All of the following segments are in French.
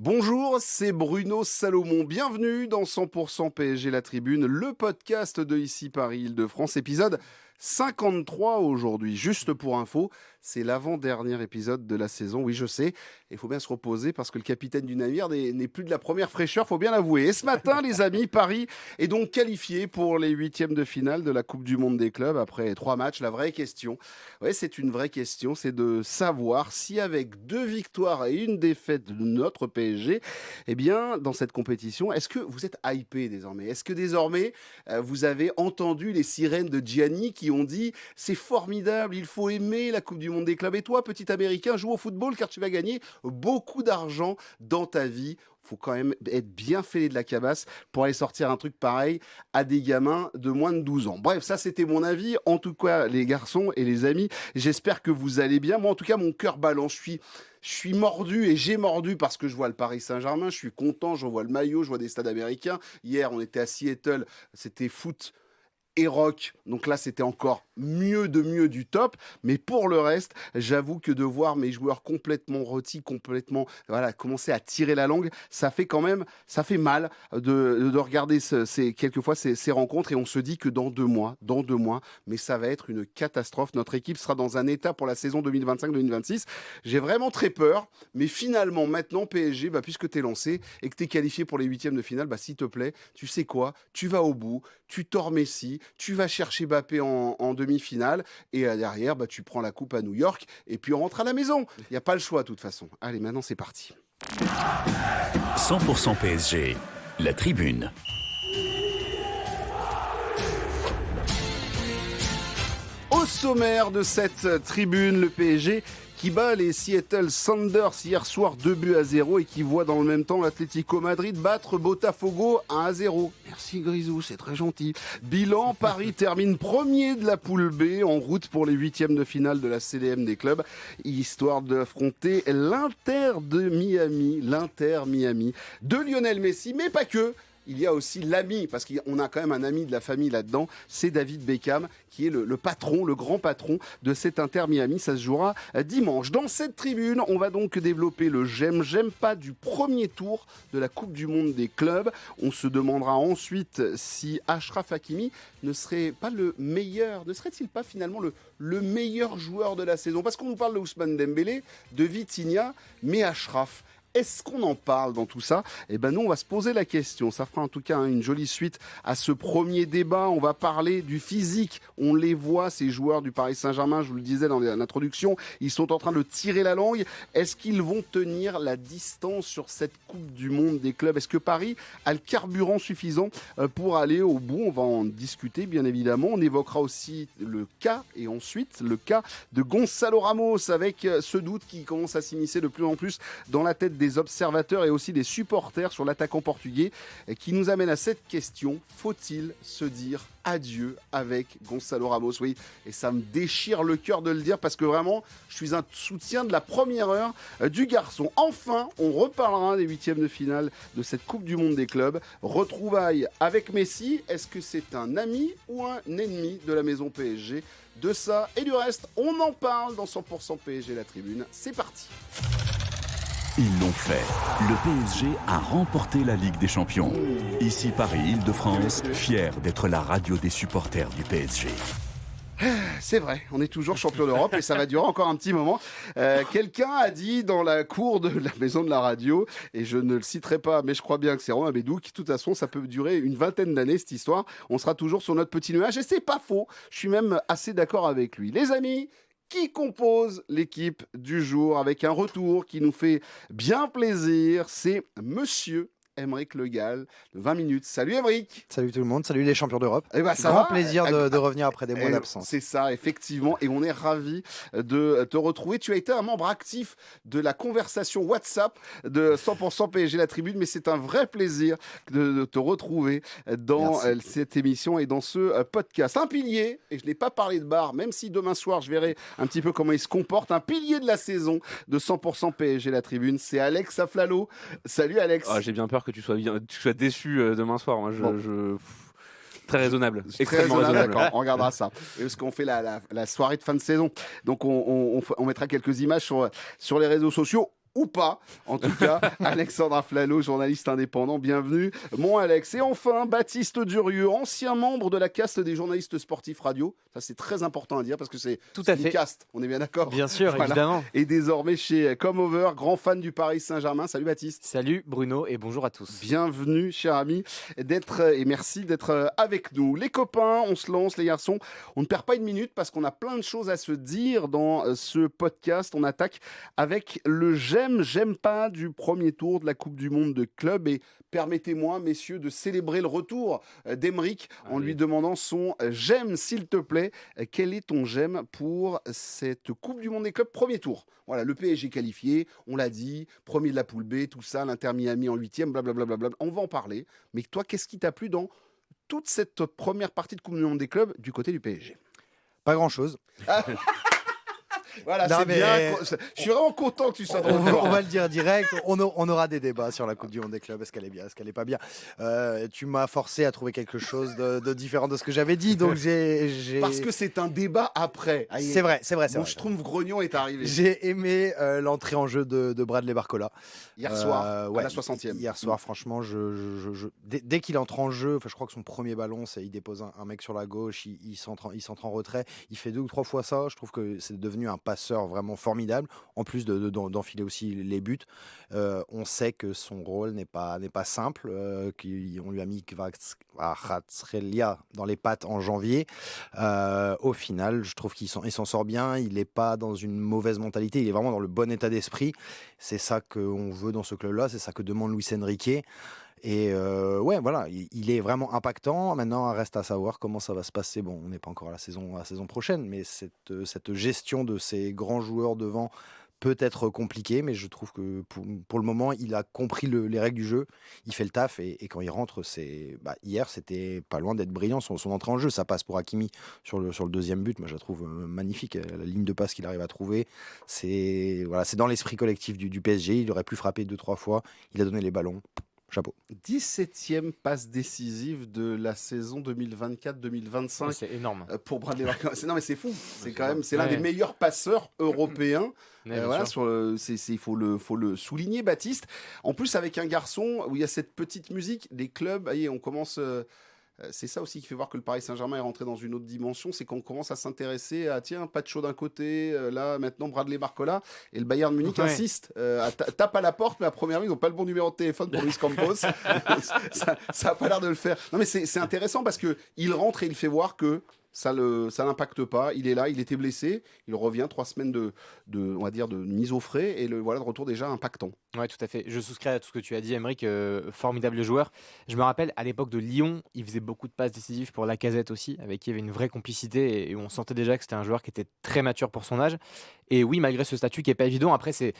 Bonjour, c'est Bruno Salomon. Bienvenue dans 100% PSG La Tribune, le podcast de Ici Paris Île-de-France, épisode 53 aujourd'hui. Juste pour info, c'est l'avant-dernier épisode de la saison. Oui, je sais, il faut bien se reposer parce que le capitaine du navire n'est plus de la première fraîcheur, faut bien l'avouer. Et ce matin, les amis, Paris est donc qualifié pour les huitièmes de finale de la Coupe du Monde des clubs après 3 matchs. La vraie question, ouais, c'est une vraie question, c'est de savoir si avec 2 victoires et une défaite de notre PSG, eh bien, dans cette compétition, est-ce que vous êtes hypé désormais? Est-ce que désormais, vous avez entendu les sirènes de Gianni qui ont dit « C'est formidable, il faut aimer la Coupe du Monde des clubs. Et toi, petit Américain, joue au football car tu vas gagner beaucoup d'argent dans ta vie. » Faut quand même être bien fêlé de la cabasse pour aller sortir un truc pareil à des gamins de moins de 12 ans. Bref, ça c'était mon avis. En tout cas, les garçons et les amis, j'espère que vous allez bien. Moi, en tout cas, mon cœur balance. Je suis mordu et j'ai mordu parce que je vois le Paris Saint-Germain. Je suis content, je vois le maillot, je vois des stades américains. Hier, on était à Seattle, c'était foot et rock, donc là c'était encore mieux du top, mais pour le reste, j'avoue que de voir mes joueurs complètement rôtis, complètement, voilà, commencer à tirer la langue, ça fait quand même, ça fait mal de regarder quelquefois ces rencontres et on se dit que dans deux mois, mais ça va être une catastrophe, notre équipe sera dans un état pour la saison 2025-2026, j'ai vraiment très peur, mais finalement maintenant PSG, puisque t'es lancé et que t'es qualifié pour les huitièmes de finale, s'il te plaît, tu sais quoi, tu vas au bout, tu tords Messi, tu vas chercher Mbappé en demi-finale et derrière, tu prends la coupe à New York et puis on rentre à la maison. Il n'y a pas le choix de toute façon. Allez, maintenant c'est parti. 100% PSG, la tribune. Au sommaire de cette tribune, le PSG qui bat les Seattle Sounders hier soir 2-0 et qui voit dans le même temps l'Atlético Madrid battre Botafogo 1-0. Merci Grisou, c'est très gentil. Bilan, Paris termine premier de la poule B en route pour les huitièmes de finale de la CDM des clubs, histoire d'affronter l'Inter Miami de Lionel Messi, mais pas que. Il y a aussi l'ami, parce qu'on a quand même un ami de la famille là-dedans, c'est David Beckham, qui est le patron, le grand patron de cet Inter Miami. Ça se jouera dimanche. Dans cette tribune, on va donc développer le j'aime pas du premier tour de la Coupe du Monde des clubs. On se demandera ensuite si Achraf Hakimi ne serait pas le meilleur, ne serait-il pas finalement le meilleur joueur de la saison? Parce qu'on nous parle de Ousmane Dembélé, de Vitinha, mais Achraf, est-ce qu'on en parle dans tout ça? Eh ben nous, on va se poser la question. Ça fera en tout cas une jolie suite à ce premier débat. On va parler du physique. On les voit, ces joueurs du Paris Saint-Germain, je vous le disais dans l'introduction, ils sont en train de tirer la langue. Est-ce qu'ils vont tenir la distance sur cette Coupe du Monde des clubs? Est-ce que Paris a le carburant suffisant pour aller au bout? On va en discuter, bien évidemment. On évoquera aussi le cas, et ensuite le cas de Gonçalo Ramos, avec ce doute qui commence à s'immiscer de plus en plus dans la tête des observateurs et aussi des supporters sur l'attaquant portugais, qui nous amène à cette question: faut-il se dire adieu avec Gonçalo Ramos? Oui, et ça me déchire le cœur de le dire parce que vraiment, je suis un soutien de la première heure du garçon. Enfin, on reparlera des huitièmes de finale de cette Coupe du Monde des clubs. Retrouvailles avec Messi. Est-ce que c'est un ami ou un ennemi de la maison PSG? De ça et du reste, on en parle dans 100% PSG La Tribune. C'est parti. Ils l'ont fait. Le PSG a remporté la Ligue des Champions. Ici Paris Île-de-France, fier d'être la radio des supporters du PSG. C'est vrai, on est toujours champion d'Europe et ça va durer encore un petit moment. Quelqu'un a dit dans la cour de la maison de la radio, et je ne le citerai pas, mais je crois bien que c'est Romain Bédou, qui de toute façon ça peut durer une vingtaine d'années cette histoire. On sera toujours sur notre petit nuage et c'est pas faux. Je suis même assez d'accord avec lui. Les amis, qui compose l'équipe du jour avec un retour qui nous fait bien plaisir, c'est Monsieur Aymeric Le Gall de 20 minutes. Salut Aymeric. Salut tout le monde, salut les champions d'Europe. Ça Grand va plaisir de revenir après des mois d'absence. C'est ça, effectivement, et on est ravis de te retrouver. Tu as été un membre actif de la conversation WhatsApp de 100% PSG La Tribune, mais c'est un vrai plaisir de te retrouver dans cette émission et dans ce podcast. Un pilier, et je n'ai pas parlé de bar, même si demain soir je verrai un petit peu comment il se comporte, un pilier de la saison de 100% PSG La Tribune, c'est Alex Aflalo. Salut Alex. J'ai bien peur que tu sois déçu demain soir. Moi, très raisonnable. Extrêmement raisonnable. D'accord, on regardera ça. Parce qu'on fait la soirée de fin de saison. Donc, on mettra quelques images sur les réseaux sociaux. ou pas. En tout cas, Alexandre Aflalo, journaliste indépendant, bienvenue. Mon Alex. Et enfin, Baptiste Durieux, ancien membre de la caste des journalistes sportifs radio. Ça, c'est très important à dire parce que c'est une caste. On est bien d'accord? Bien sûr, évidemment. Et désormais chez Comeover, grand fan du Paris Saint-Germain. Salut Baptiste. Salut Bruno et bonjour à tous. Bienvenue, cher ami, et merci d'être avec nous. Les copains, on se lance, les garçons. On ne perd pas une minute parce qu'on a plein de choses à se dire dans ce podcast. On attaque avec le j'aime pas du premier tour de la Coupe du Monde de club. Et permettez-moi, messieurs, de célébrer le retour d'Aymeric en lui demandant son j'aime, s'il te plaît. Quel est ton j'aime pour cette Coupe du Monde des clubs premier tour? Voilà, le PSG qualifié, on l'a dit, premier de la poule B, tout ça, l'Inter Miami en 8e, blablabla. On va en parler. Mais toi, qu'est-ce qui t'a plu dans toute cette première partie de Coupe du Monde des clubs du côté du PSG? Pas grand-chose. Voilà, c'est bien. Je suis vraiment content que tu sois dans le On va le dire direct. On aura des débats sur la Coupe du Monde des clubs. Est-ce qu'elle est bien? Est-ce qu'elle est pas bien? Tu m'as forcé à trouver quelque chose de différent de ce que j'avais dit. Donc Parce que c'est un débat après. C'est vrai. Bon, je trouve Grognon est arrivé. J'ai aimé l'entrée en jeu de Bradley Barcola. Hier soir, à la 60e. Hier soir, franchement, dès qu'il entre en jeu, je crois que son premier ballon, il dépose un mec sur la gauche, il s'entre en retrait. Il fait 2 ou 3 fois ça. Je trouve que c'est devenu un passeur vraiment formidable, en plus d'enfiler aussi les buts. On sait que son rôle n'est pas simple, qu'on lui a mis Kvaratskhelia dans les pattes en janvier. Au final, je trouve qu'il s'en sort bien, il n'est pas dans une mauvaise mentalité, il est vraiment dans le bon état d'esprit. C'est ça qu'on veut dans ce club-là, c'est ça que demande Luis Enrique. Et ouais, voilà, il est vraiment impactant. Maintenant, il reste à savoir comment ça va se passer. Bon, on n'est pas encore à la saison prochaine, mais cette gestion de ces grands joueurs devant peut être compliquée. Mais je trouve que pour le moment, il a compris les règles du jeu. Il fait le taf et quand il rentre, hier, c'était pas loin d'être brillant son entrée en jeu. Ça passe pour Hakimi sur le deuxième but. Moi, je la trouve magnifique. La ligne de passe qu'il arrive à trouver, c'est dans l'esprit collectif du PSG. Il aurait pu frapper 2-3 fois. Il a donné les ballons. Chapeau. 17e passe décisive de la saison 2024-2025. C'est énorme. Pour Bradley Barcola. Non mais c'est fou. C'est l'un des meilleurs passeurs européens. Voilà, il faut le souligner, Baptiste. En plus, avec un garçon où il y a cette petite musique, les clubs, on commence. C'est ça aussi qui fait voir que le Paris Saint-Germain est rentré dans une autre dimension, c'est qu'on commence à s'intéresser à Pacho d'un côté, là maintenant Bradley Barcola, et le Bayern Munich insiste, tape à la porte, mais à première vue ils n'ont pas le bon numéro de téléphone pour Luis Campos. ça n'a pas l'air de le faire. Non mais c'est intéressant parce qu'il rentre et il fait voir que ça l'impacte pas, il est là, il était blessé, il revient 3 semaines on va dire de mise au frais et le retour déjà impactant. Ouais, tout à fait. Je souscris à tout ce que tu as dit, Aymeric, formidable joueur. Je me rappelle à l'époque de Lyon, il faisait beaucoup de passes décisives pour Lacazette aussi, avec qui il y avait une vraie complicité et on sentait déjà que c'était un joueur qui était très mature pour son âge. Et oui, malgré ce statut qui est pas évident, après c'est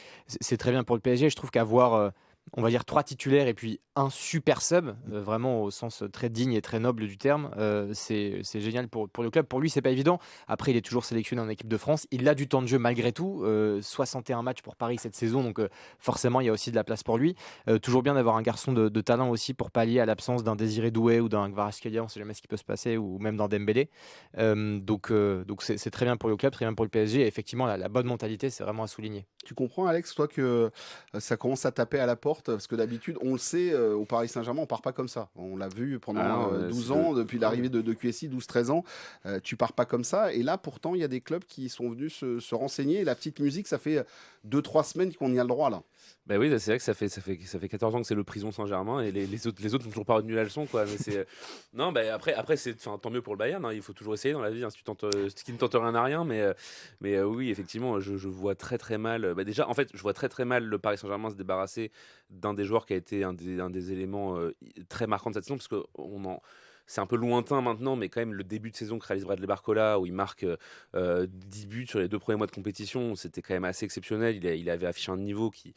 très bien pour le PSG. Je trouve qu'avoir on va dire 3 titulaires et puis un super sub, vraiment au sens très digne et très noble du terme. C'est génial pour le club. Pour lui, c'est pas évident. Après, il est toujours sélectionné en équipe de France. Il a du temps de jeu malgré tout. 61 matchs pour Paris cette saison, donc forcément, il y a aussi de la place pour lui. Toujours bien d'avoir un garçon de talent aussi pour pallier à l'absence d'un Désiré Doué ou d'un Kvaratskhelia. On sait jamais ce qui peut se passer, ou même d'un Dembélé. Donc c'est très bien pour le club, très bien pour le PSG. Et effectivement, la bonne mentalité, c'est vraiment à souligner. Tu comprends, Alex, toi, que ça commence à taper à la porte? Parce que d'habitude, on le sait, au Paris Saint-Germain, on part pas comme ça. On l'a vu pendant 12 ans, depuis l'arrivée de QSI, 12-13 ans. Tu pars pas comme ça. Et là, pourtant, il y a des clubs qui sont venus se renseigner. Et la petite musique, ça fait 2-3 semaines qu'on y a le droit, là. Ben oui, c'est vrai que ça fait 14 ans que c'est le Prison Saint-Germain et les autres n'ont toujours pas retenu la leçon, quoi. Mais c'est non, après c'est tant mieux pour le Bayern, hein. Il faut toujours essayer dans la vie, hein. Ce qui ne tente rien n'a rien, mais oui, effectivement, je vois très très mal. Déjà, en fait, je vois très très mal le Paris Saint-Germain se débarrasser d'un des joueurs qui a été un des éléments très marquants de cette saison, parce que c'est un peu lointain maintenant, mais quand même le début de saison que réalise Bradley Barcola, où il marque 10 buts sur les 2 premiers mois de compétition, c'était quand même assez exceptionnel. Il avait affiché un niveau qui...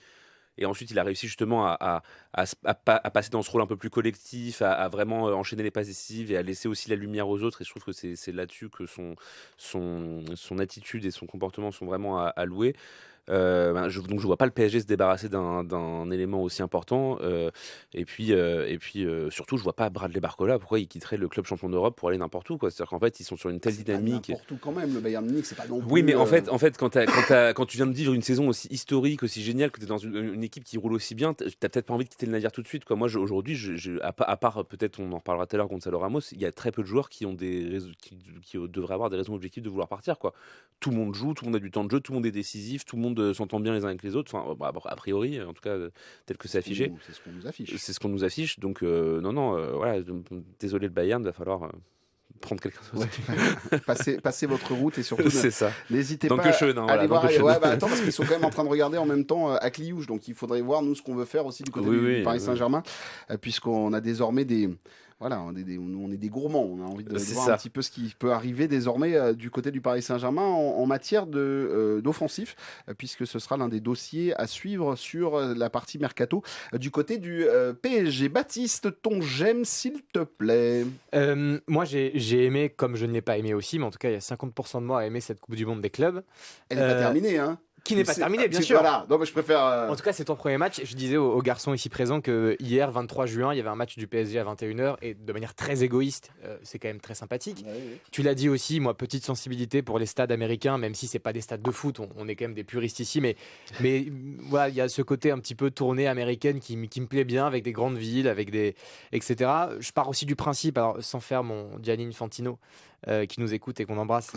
Et ensuite, il a réussi justement à passer dans ce rôle un peu plus collectif, à vraiment enchaîner les passes décisives et à laisser aussi la lumière aux autres. Et je trouve que c'est là-dessus que son attitude et son comportement sont vraiment à louer. Donc je vois pas le PSG se débarrasser d'un élément aussi important. Et puis surtout, je vois pas Bradley Barcola pourquoi il quitterait le club champion d'Europe pour aller n'importe où, quoi. C'est-à-dire qu'en fait, ils sont sur une telle C'est dynamique. pas n'importe où quand même, le Bayern Munich, c'est pas non plus. Oui, mais en fait, quand tu viens de vivre une saison aussi historique, aussi géniale, que tu es dans une équipe qui roule aussi bien, t'as peut-être pas envie de quitter le navire tout de suite, quoi. Moi, aujourd'hui, à part peut-être, on en reparlera tout à l'heure, Gonzalo Ramos, il y a très peu de joueurs qui ont qui devraient avoir des raisons objectives de vouloir partir, quoi. Tout le monde joue, tout le monde a du temps de jeu, tout le monde est décisif, tout le monde s'entend bien les uns avec les autres. Enfin, a priori, en tout cas, tel que c'est affiché. C'est ce qu'on nous affiche. C'est ce qu'on nous affiche. Donc, voilà. Désolé le Bayern, il va falloir prendre quelqu'un d'autre. Ouais. Passez votre route et surtout C'est ça. n'hésitez Donc pas Schön, à voilà, aller voir. donc Schön. Ouais, attends, parce qu'ils sont quand même en train de regarder en même temps à Cliouche, donc il faudrait voir nous ce qu'on veut faire aussi du côté du Paris Saint-Germain, puisqu'on a désormais des. Voilà, on est des gourmands, on a envie de voir un petit peu ce qui peut arriver désormais du côté du Paris Saint-Germain en matière d'offensif, puisque ce sera l'un des dossiers à suivre sur la partie mercato du côté du PSG. Baptiste, ton j'aime s'il te plaît. Moi j'ai aimé, comme je ne l'ai pas aimé aussi, mais en tout cas il y a 50% de moi à aimer cette Coupe du Monde des clubs. Elle n'est pas terminée, hein. Qui n'est pas terminé, bien sûr. Voilà, non, mais je préfère. En tout cas, c'est ton premier match. Je disais aux garçons ici présents que hier, 23 juin, il y avait un match du PSG à 21h et de manière très égoïste, c'est quand même très sympathique. Ouais. Tu l'as dit aussi, moi, petite sensibilité pour les stades américains, même si c'est pas des stades de foot, on est quand même des puristes ici, mais voilà, il y a ce côté un petit peu tournée américaine qui me plaît bien, avec des grandes villes, avec des etc. Je pars aussi du principe, alors sans faire mon Gianni Infantino. Qui nous écoute et qu'on embrasse,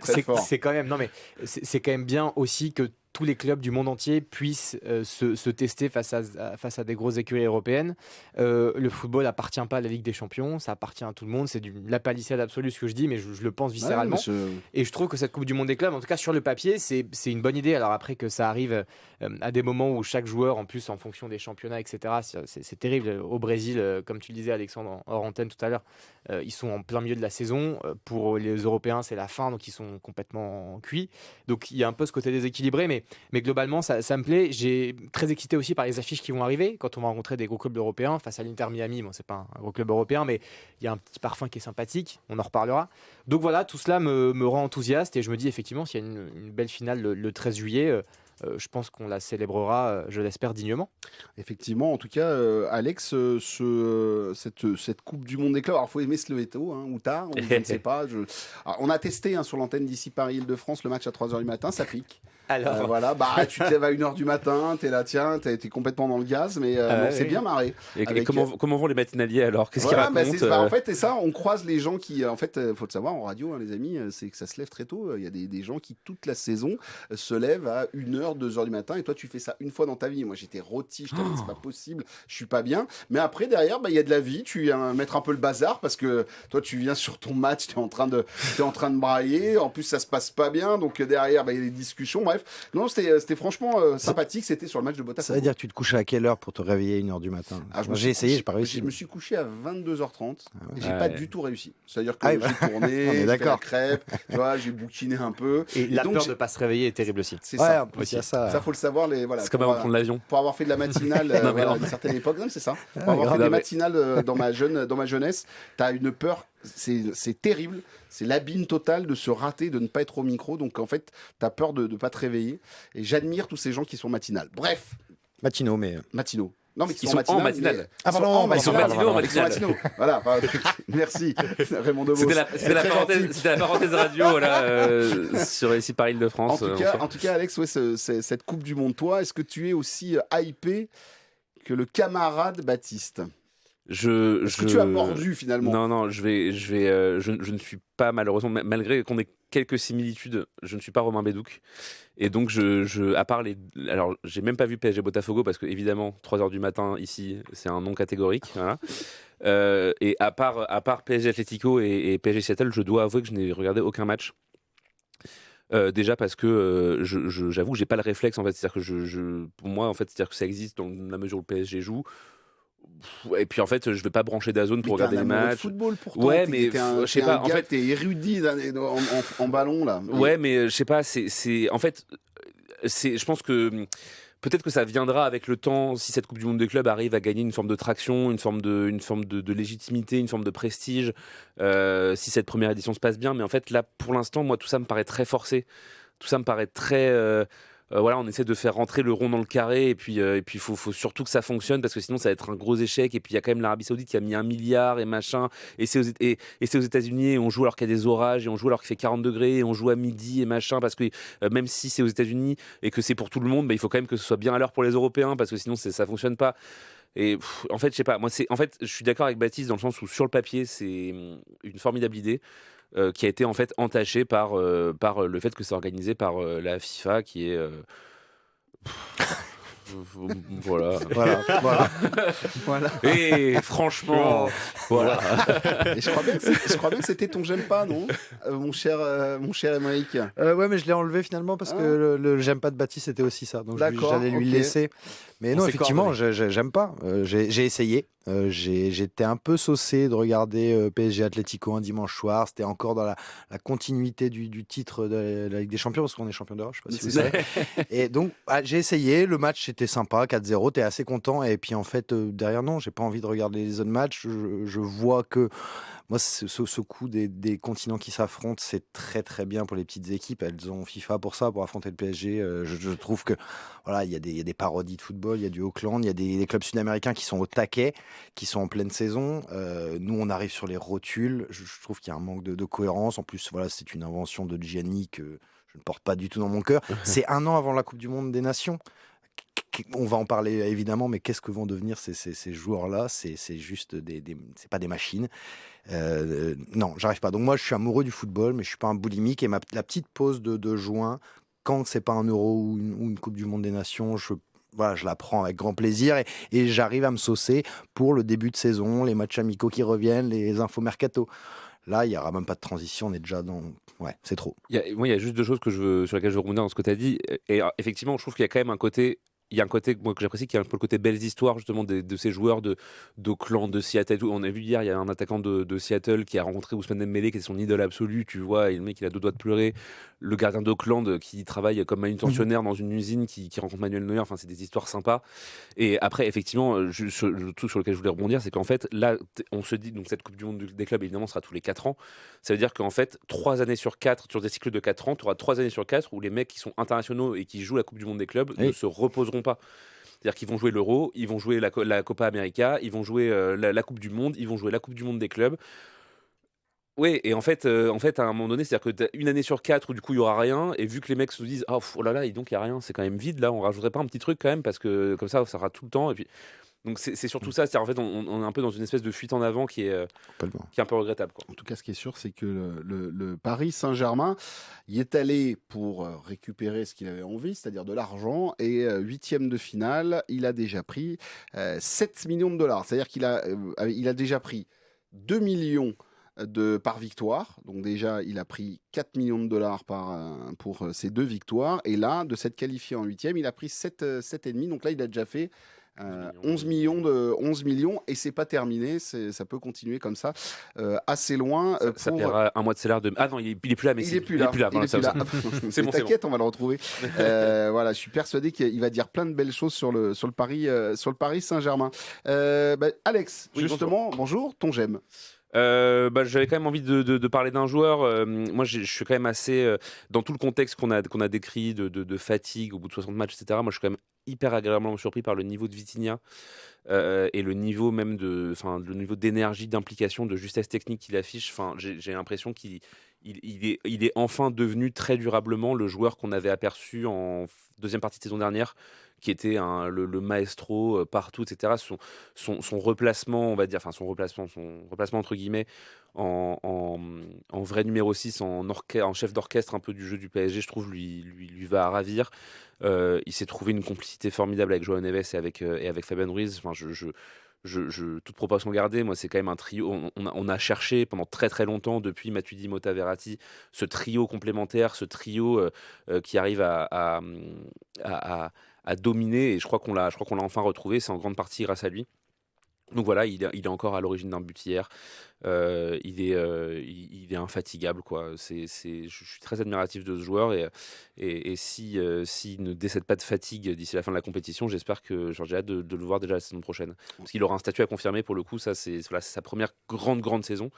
c'est quand même, non mais c'est quand même bien aussi que tous les clubs du monde entier puissent se tester face à des grosses écuries européennes. Le football appartient pas à la Ligue des Champions, ça appartient à tout le monde. C'est la palissade absolue ce que je dis, mais je le pense viscéralement. Et je trouve que cette Coupe du Monde des clubs, en tout cas sur le papier, c'est une bonne idée. Alors après que ça arrive à des moments où chaque joueur, en plus en fonction des championnats, etc., c'est terrible. Au Brésil, comme tu le disais Alexandre hors antenne tout à l'heure, ils sont en plein milieu de la saison. Pour les Européens, c'est la fin, donc ils sont complètement cuits. Donc il y a un peu ce côté déséquilibré, mais globalement, ça me plaît. J'ai très excité aussi par les affiches qui vont arriver quand on va rencontrer des gros clubs européens face à l'Inter Miami. Bon, c'est pas un gros club européen, mais il y a un petit parfum qui est sympathique. On en reparlera. Donc voilà, tout cela me rend enthousiaste et je me dis effectivement, s'il y a une belle finale le 13 juillet, je pense qu'on la célébrera, je l'espère, dignement. Effectivement, en tout cas, Alex, cette Coupe du Monde des clubs, alors il faut aimer se lever tôt ou tard, je ne sais pas. Alors, on a testé sur l'antenne d'ici Paris-Île-de-France le match à 3h du matin, ça pique. Alors, voilà, tu te lèves à 1h du matin, t'es là, tiens, t'es complètement dans le gaz, mais c'est bien marré. Et comment vont les matinaliers alors? Qu'est-ce qu'ils racontent? En fait, c'est ça, on croise les gens qui, en fait, faut le savoir en radio, les amis, c'est que ça se lève très tôt. Il y a des gens qui, toute la saison, se lèvent à 1h, 2h du matin, et toi, tu fais ça une fois dans ta vie. Moi, j'étais rôti, je t'avais dit, c'est pas possible, je suis pas bien. Mais après, derrière, il y a de la vie, tu viens mettre un peu le bazar, parce que toi, tu viens sur ton match, t'es en train de brailler, en plus, ça se passe pas bien, donc derrière, il y a des discussions, bref. Non, c'était franchement sympathique, c'était sur le match de Botafogo. Ça veut dire que tu te couches à quelle heure pour te réveiller à 1h du matin? J'ai essayé, j'ai pas réussi. Je me suis couché à 22h30 et j'ai pas du tout réussi. C'est-à-dire que Ah, j'ai tourné, j'ai fait la crêpe, tu vois, j'ai bouquiné un peu. Et la peur de pas se réveiller est terrible aussi. C'est ça. Aussi. Ça Faut le savoir. C'est comme avant de prendre l'avion. Pour avoir fait de la matinale à une certaine époque, non, c'est ça. Pour avoir fait des matinales dans ma jeunesse, t'as une peur. C'est terrible, c'est l'abîme total de se rater, de ne pas être au micro. Donc en fait, t'as peur de ne pas te réveiller. Et j'admire tous ces gens qui sont matinales. Bref. Matinaux, mais. Matinaux. Non, mais ils sont en matinale. Ils sont matinaux. Voilà, merci Raymond Devos. C'était la parenthèse radio là, sur ici Paris-Île-de-France. En tout cas, Alex, cette Coupe du Monde, toi, est-ce que tu es aussi hypé que le camarade Baptiste? Est-ce que tu as mordu finalement? Non, je ne suis pas, malheureusement, malgré qu'on ait quelques similitudes, je ne suis pas Romain Bédouc. Et donc, alors, j'ai même pas vu PSG Botafogo parce que, évidemment, 3h du matin ici, c'est un non catégorique. Voilà. Et à part PSG Atlético et PSG Seattle, je dois avouer que je n'ai regardé aucun match. Déjà parce que j'avoue que j'ai pas le réflexe en fait, c'est-à-dire que pour moi en fait, c'est-à-dire que ça existe dans la mesure où le PSG joue. Et puis en fait, je vais pas brancher DAZN pour regarder les matchs. Football pourtant. Ouais, mais je sais pas. En fait, t'es érudit en ballon là. Ouais, mais je sais pas. En fait, je pense que peut-être que ça viendra avec le temps si cette Coupe du Monde des clubs arrive à gagner une forme de traction, une forme de légitimité, une forme de prestige. Si cette première édition se passe bien, mais en fait là, pour l'instant, moi, tout ça me paraît très forcé. tout ça me paraît très voilà, on essaie de faire rentrer le rond dans le carré et puis faut surtout que ça fonctionne parce que sinon ça va être un gros échec. Et puis il y a quand même l'Arabie Saoudite qui a mis 1 milliard et machin, et c'est aux États-Unis, et on joue alors qu'il y a des orages, et on joue alors qu'il fait 40 degrés, et on joue à midi et machin, parce que même si c'est aux États-Unis et que c'est pour tout le monde, il faut quand même que ce soit bien à l'heure pour les Européens parce que sinon ça fonctionne pas. Et en fait, je sais pas, moi en fait, je suis d'accord avec Baptiste dans le sens où sur le papier c'est une formidable idée. Qui a été en fait entachée par le fait que c'est organisé par la FIFA qui est voilà. Voilà. Et franchement, voilà. Et je crois bien que c'était ton j'aime pas, non, mon cher Émeric. Ouais, mais je l'ai enlevé finalement parce que le j'aime pas de Baptiste c'était aussi ça. Donc D'accord, j'allais lui ok. laisser. Mais On non, s'est effectivement, j'aime pas. J'ai essayé. J'étais un peu saucé de regarder PSG Atlético un dimanche soir. C'était encore dans la continuité du titre de la Ligue des Champions parce qu'on est champion d'Europe, je sais pas si vous savez. Et donc, j'ai essayé. Le match était sympa, 4-0. T'es assez content. Et puis en fait, derrière, non, j'ai pas envie de regarder les autres matchs. Je vois que moi, ce coup des continents qui s'affrontent, c'est très très bien pour les petites équipes. Elles ont FIFA pour ça, pour affronter le PSG. Je trouve que voilà, il y a des parodies de football, il y a du Auckland, il y a des clubs sud-américains qui sont au taquet, qui sont en pleine saison. Nous, on arrive sur les rotules. Je trouve qu'il y a un manque de cohérence. En plus, voilà, c'est une invention de Gianni que je ne porte pas du tout dans mon cœur. C'est un an avant la Coupe du Monde des Nations. On va en parler évidemment, mais qu'est-ce que vont devenir ces joueurs-là? C'est juste c'est pas des machines. Non, j'arrive pas. Donc moi, je suis amoureux du football, mais je suis pas un boulimique. Et la petite pause de juin, quand c'est pas un Euro ou une Coupe du Monde des Nations, voilà, je la prends avec grand plaisir et j'arrive à me saucer pour le début de saison, les matchs amicaux qui reviennent, les infos mercato. Là, il n'y aura même pas de transition, on est déjà dans... Ouais, c'est trop. Moi, il y a juste deux choses sur lesquelles je veux rebondir dans ce que tu as dit. Et effectivement, je trouve qu'il y a quand même un côté. Il y a un côté moi, que j'apprécie, qui est un peu le côté belles histoires justement de ces joueurs d'Auckland, de Seattle. On a vu hier, il y a un attaquant de Seattle qui a rencontré Ousmane Dembélé, qui est son idole absolue, tu vois, et le mec il a deux doigts de pleurer. Le gardien d'Auckland qui travaille comme manutentionnaire dans une usine, qui rencontre Manuel Neuer. Enfin, c'est des histoires sympas. Et après, effectivement, le truc sur lequel je voulais rebondir, c'est qu'en fait, là, on se dit, donc cette Coupe du Monde des clubs, évidemment, sera tous les 4 ans. Ça veut dire qu'en fait, 3 années sur 4, sur des cycles de 4 ans, tu auras 3 années sur 4 où les mecs qui sont internationaux et qui jouent la Coupe du Monde des clubs ne se reposeront pas. C'est-à-dire qu'ils vont jouer l'Euro, ils vont jouer la Copa América, ils vont jouer la Coupe du Monde, ils vont jouer la Coupe du Monde des clubs. Oui, et en fait, à un moment donné, c'est-à-dire que tu as une année sur 4 où du coup il n'y aura rien, et vu que les mecs se disent oh là là, et donc il n'y a rien, c'est quand même vide là, on rajouterait pas un petit truc quand même, parce que comme ça sera tout le temps. Et puis... Donc c'est surtout ça, c'est-à-dire en fait on est un peu dans une espèce de fuite en avant qui est un peu regrettable, quoi. En tout cas, ce qui est sûr, c'est que le Paris Saint-Germain y est allé pour récupérer ce qu'il avait envie, c'est-à-dire de l'argent. Et huitième de finale, il a déjà pris 7 millions de dollars. C'est-à-dire qu'il a déjà pris 2 millions par victoire. Donc déjà, il a pris 4 millions de dollars pour ces 2 victoires. Et là, de s'être qualifié en huitième, il a pris 7,5. Donc là, il a déjà fait 11 millions et c'est pas terminé, ça peut continuer comme ça assez loin. Ça paiera un mois de salaire de... Ah non, il est plus là, mais il est plus là. C'est bon, t'inquiète, on va le retrouver. Voilà, je suis persuadé qu'il va dire plein de belles choses sur le Paris Saint-Germain. Alex, oui, justement, bonjour, ton j'aime. J'avais quand même envie de parler d'un joueur. Moi, je suis quand même assez dans tout le contexte qu'on a décrit de fatigue au bout de 60 matchs, etc. Moi, je suis quand même hyper agréablement surpris par le niveau de Vitinha et le niveau même le niveau d'énergie, d'implication, de justesse technique qu'il affiche. Enfin, j'ai l'impression qu'il est enfin devenu très durablement le joueur qu'on avait aperçu en deuxième partie de saison dernière, qui était le maestro partout, etc. Son replacement, on va dire, enfin son replacement entre guillemets, en vrai numéro 6, en chef d'orchestre un peu du jeu du PSG, je trouve lui va à ravir. Il s'est trouvé une complicité formidable avec Joao Neves et avec Fabien Ruiz. Enfin, toute proportion gardée, moi c'est quand même un trio. On a cherché pendant très très longtemps, depuis Matuidi, Mota, Verratti, ce trio complémentaire, ce trio qui arrive à dominer, et je crois qu'on l'a enfin retrouvé. C'est en grande partie grâce à lui. Donc voilà, il est encore à l'origine d'un but hier. Il est infatigable, quoi. Je suis très admiratif de ce joueur, et s'il ne décède pas de fatigue d'ici la fin de la compétition, j'espère que j'ai hâte de le voir déjà la saison prochaine, parce qu'il aura un statut à confirmer pour le coup. Ça, c'est sa première grande saison.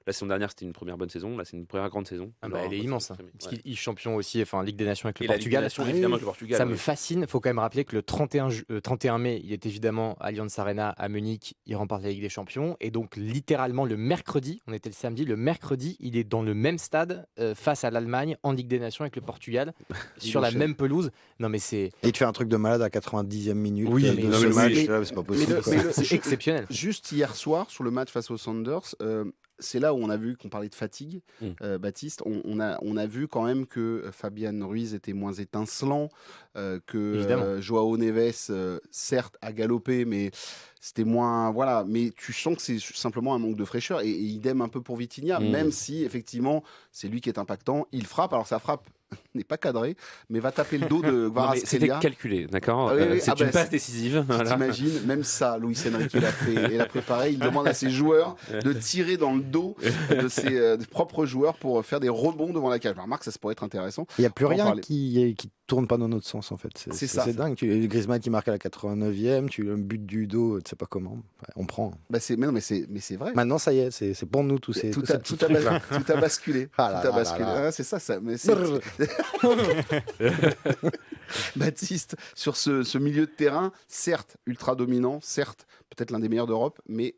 La saison dernière, c'était une première bonne saison. Là, c'est une première grande saison. Elle est immense. Parce qu'il est champion aussi, Ligue des Nations avec le Et la Ligue des Portugal. Nations, évidemment, avec le Portugal. Ça me fascine. Il faut quand même rappeler que le 31 mai, il est évidemment à Allianz Arena à Munich. Il remporte la Ligue des Champions. Et donc, littéralement, le mercredi, on était le samedi, le mercredi, il est dans le même stade face à l'Allemagne en Ligue des Nations avec le Portugal sur la même pelouse. Non, mais c'est. Et il te fait un truc de malade à 90e minute Oui, de ce match. Là, c'est pas possible. C'est exceptionnel. Juste hier soir, sur le match face aux Sanders, c'est là où on a vu qu'on parlait de fatigue, Baptiste. On a vu quand même que Fabian Ruiz était moins étincelant, que Joao Neves, certes, a galopé, mais c'était moins... Voilà, mais tu sens que c'est simplement un manque de fraîcheur. Et idem un peu pour Vitinha, même si, effectivement, c'est lui qui est impactant. Il frappe, alors ça frappe n'est pas cadré, mais va taper le dos de Kvaratskhelia. C'était calculé, d'accord. C'est une passe décisive. T'imagines, même ça, Luis Enrique l'a fait et l'a préparé. Il demande à ses joueurs de tirer dans le dos de ses propres joueurs pour faire des rebonds devant la cage. Je remarque, ça pourrait être intéressant. Il n'y a plus rien qui tourne pas dans notre sens, en fait. C'est ça. C'est dingue. Griezmann qui marque à la 89e, tu le but du dos, tu sais pas comment. On prend. Mais c'est vrai. Maintenant, ça y est, c'est pour nous tous ces. Tout a basculé. C'est ça. Baptiste, sur ce milieu de terrain, certes ultra dominant, certes peut-être l'un des meilleurs d'Europe, mais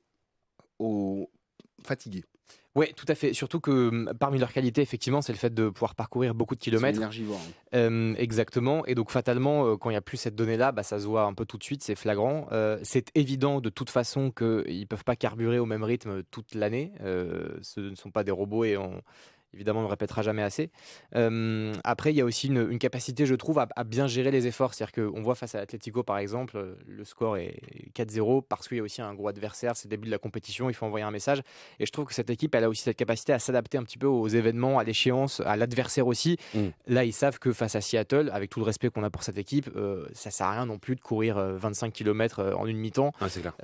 fatigué. Oui, tout à fait. Surtout que parmi leurs qualités, effectivement, c'est le fait de pouvoir parcourir beaucoup de kilomètres. C'est énergivore. Exactement. Et donc, fatalement, quand il n'y a plus cette donnée-là, ça se voit un peu tout de suite, c'est flagrant. C'est évident de toute façon qu'ils ne peuvent pas carburer au même rythme toute l'année. Ce ne sont pas des robots et évidemment, on ne le répétera jamais assez. Après, il y a aussi une capacité, je trouve, à bien gérer les efforts. C'est-à-dire qu'on voit face à l'Atlético, par exemple, le score est 4-0 parce qu'il y a aussi un gros adversaire. C'est le début de la compétition, il faut envoyer un message. Et je trouve que cette équipe, elle a aussi cette capacité à s'adapter un petit peu aux événements, à l'échéance, à l'adversaire aussi. Là, ils savent que face à Seattle, avec tout le respect qu'on a pour cette équipe, ça ne sert à rien non plus de courir 25 km en une mi-temps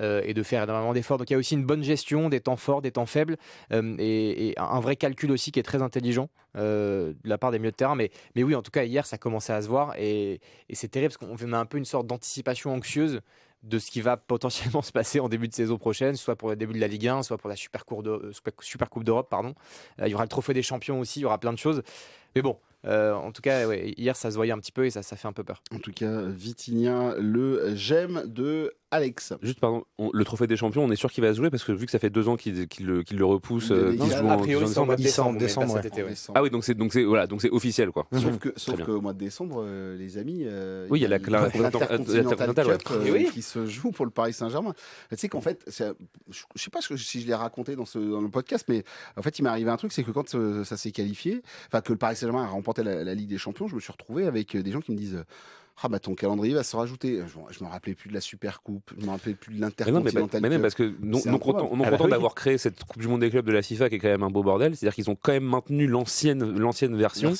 et de faire énormément d'efforts. Donc, il y a aussi une bonne gestion des temps forts, des temps faibles et un vrai calcul aussi qui est très intelligent de la part des milieux de terrain, mais oui, en tout cas hier ça commençait à se voir et c'est terrible parce qu'on a un peu une sorte d'anticipation anxieuse de ce qui va potentiellement se passer en début de saison prochaine, soit pour le début de la Ligue 1, soit pour la Super Coupe d'Europe, pardon. Il y aura le Trophée des Champions aussi, il y aura plein de choses, mais bon, en tout cas hier ça se voyait un petit peu et ça fait un peu peur. En tout cas, Vitinha, le j'aime de Alex. Juste, pardon, le Trophée des Champions, on est sûr qu'il va se jouer parce que vu que ça fait 2 ans qu'il le repousse, a priori c'est en mois de décembre. Ah oui, donc c'est officiel quoi. Sauf qu'au mois de décembre, les amis, oui, il y a l'Intercontinental Cup qui se joue pour le Paris Saint-Germain. Tu sais qu'en fait, je sais pas si je l'ai raconté dans le podcast, mais en fait, il m'est arrivé un truc, c'est que quand ça s'est qualifié, enfin que le Paris Saint-Germain a remporté la Ligue des Champions, je me suis retrouvé avec des gens qui me disent ton calendrier va se rajouter. Je me rappelais plus de la Super Coupe, je me rappelais plus de l'Intercontinental. Mais même parce que non content d'avoir créé cette Coupe du Monde des clubs de la FIFA qui est quand même un beau bordel, c'est-à-dire qu'ils ont quand même maintenu l'ancienne version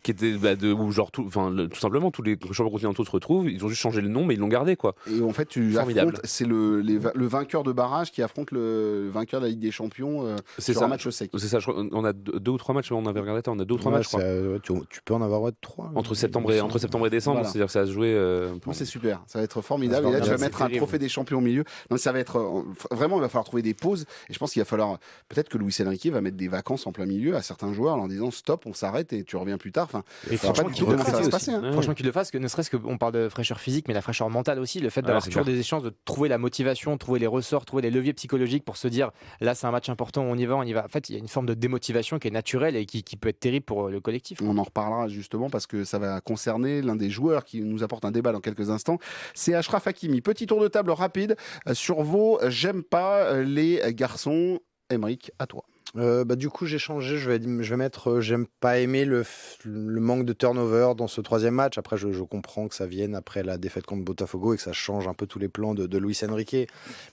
qui était où genre tout simplement tous les champions continentaux se retrouvent, ils ont juste changé le nom mais ils l'ont gardé quoi. Et en fait tu affrontes, c'est le vainqueur de barrage qui affronte le vainqueur de la Ligue des Champions sur un match sec. C'est ça, on a 2 ou 3 matchs, on avait regardé, on a 2 ou 3 matchs je crois. Tu peux en avoir 3 entre septembre et décembre, voilà. C'est-à-dire que ça va se jouer c'est super, ça va être formidable. Et là tu vas mettre un trophée des champions au milieu. Donc ça va être vraiment, il va falloir trouver des pauses et je pense qu'il va falloir peut-être que Luis Enrique va mettre des vacances en plein milieu à certains joueurs en disant stop, on s'arrête et tu reviens plus tard. Et franchement qu'il le fasse aussi. Franchement qu'il le fasse, que ne serait-ce qu'on parle de fraîcheur physique mais la fraîcheur mentale aussi, le fait d'avoir toujours des échanges, de trouver la motivation, trouver les ressorts, trouver les leviers psychologiques pour se dire là c'est un match important, on y va. En fait, il y a une forme de démotivation qui est naturelle et qui peut être terrible pour le collectif. On en reparlera justement parce que ça va concerner l'un des joueurs qui nous apporte un débat dans quelques instants, c'est Achraf Hakimi. Petit tour de table rapide sur vos j'aime pas les garçons. Aymeric, à toi. Du coup j'ai changé, je vais mettre j'aime pas aimer le manque de turnover dans ce 3e match. Après je comprends que ça vienne après la défaite contre Botafogo et que ça change un peu tous les plans de Luis Enrique,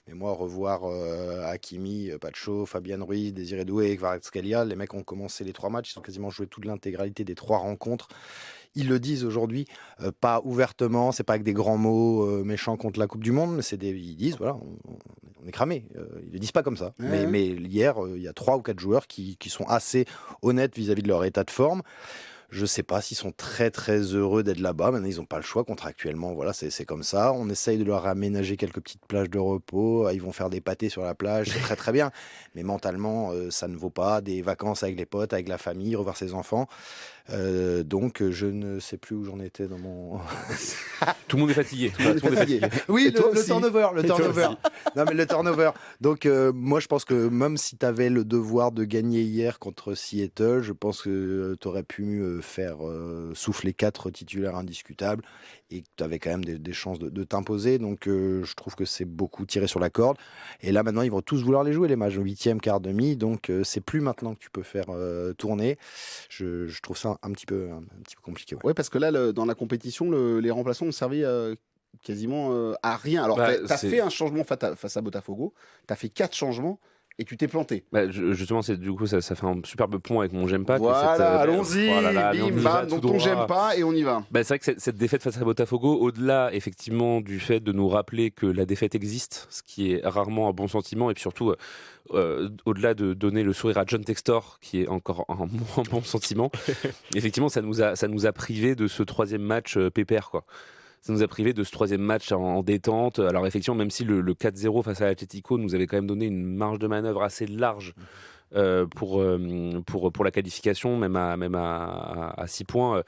mais moi revoir Hakimi, Pacho, Fabian Ruiz, Désiré Doué, Kvaratskhelia, les mecs ont commencé les 3 matchs, ils ont quasiment joué toute l'intégralité des 3 rencontres. Ils le disent aujourd'hui, pas ouvertement, c'est pas avec des grands mots méchants contre la Coupe du Monde, mais ils disent voilà, on est cramé. Ils le disent pas comme ça. Mais hier, il y a 3 ou 4 joueurs qui sont assez honnêtes vis-à-vis de leur état de forme. Je sais pas s'ils sont très très heureux d'être là-bas. Maintenant, ils n'ont pas le choix contractuellement. Voilà, c'est comme ça. On essaye de leur aménager quelques petites plages de repos. Ils vont faire des pâtés sur la plage, c'est très très bien. Mais mentalement, ça ne vaut pas des vacances avec les potes, avec la famille, revoir ses enfants. Donc, je ne sais plus où j'en étais dans mon. Tout le monde est fatigué. Tout le monde est fatigué. Oui, Et toi le aussi. turnover, le turnover. Non, mais le turnover. Donc, moi, je pense que même si tu avais le devoir de gagner hier contre Seattle, je pense que tu aurais pu faire souffler 4 titulaires indiscutables et que tu avais quand même des chances de t'imposer. Donc, je trouve que c'est beaucoup tiré sur la corde. Et là, maintenant, ils vont tous vouloir les jouer, les matchs au 8e, quart, demi. Donc, c'est plus maintenant que tu peux faire tourner. Je trouve ça un petit peu compliqué. Ouais. Ouais, parce que là, dans la compétition, les remplaçants ont servi quasiment à rien. Alors, Bah, tu as c'est- fait un changement face à Botafogo, tu as fait 4 changements et tu t'es planté. Bah, justement, du coup, ça fait un superbe pont avec mon j'aime pas. Voilà, allons-y, mais on bim, y va bam, tout donc on droit. j'aime pas et on y va. Bah, c'est vrai que cette défaite face à Botafogo, au-delà effectivement du fait de nous rappeler que la défaite existe, ce qui est rarement un bon sentiment, et puis surtout au-delà de donner le sourire à John Textor, qui est encore un moins bon sentiment, effectivement ça nous a privé de ce troisième match pépère, quoi. Ça nous a privé de ce troisième match en détente. Alors effectivement, même si le 4-0 face à l'Atlético nous avait quand même donné une marge de manœuvre assez large pour la qualification, même à 6 points.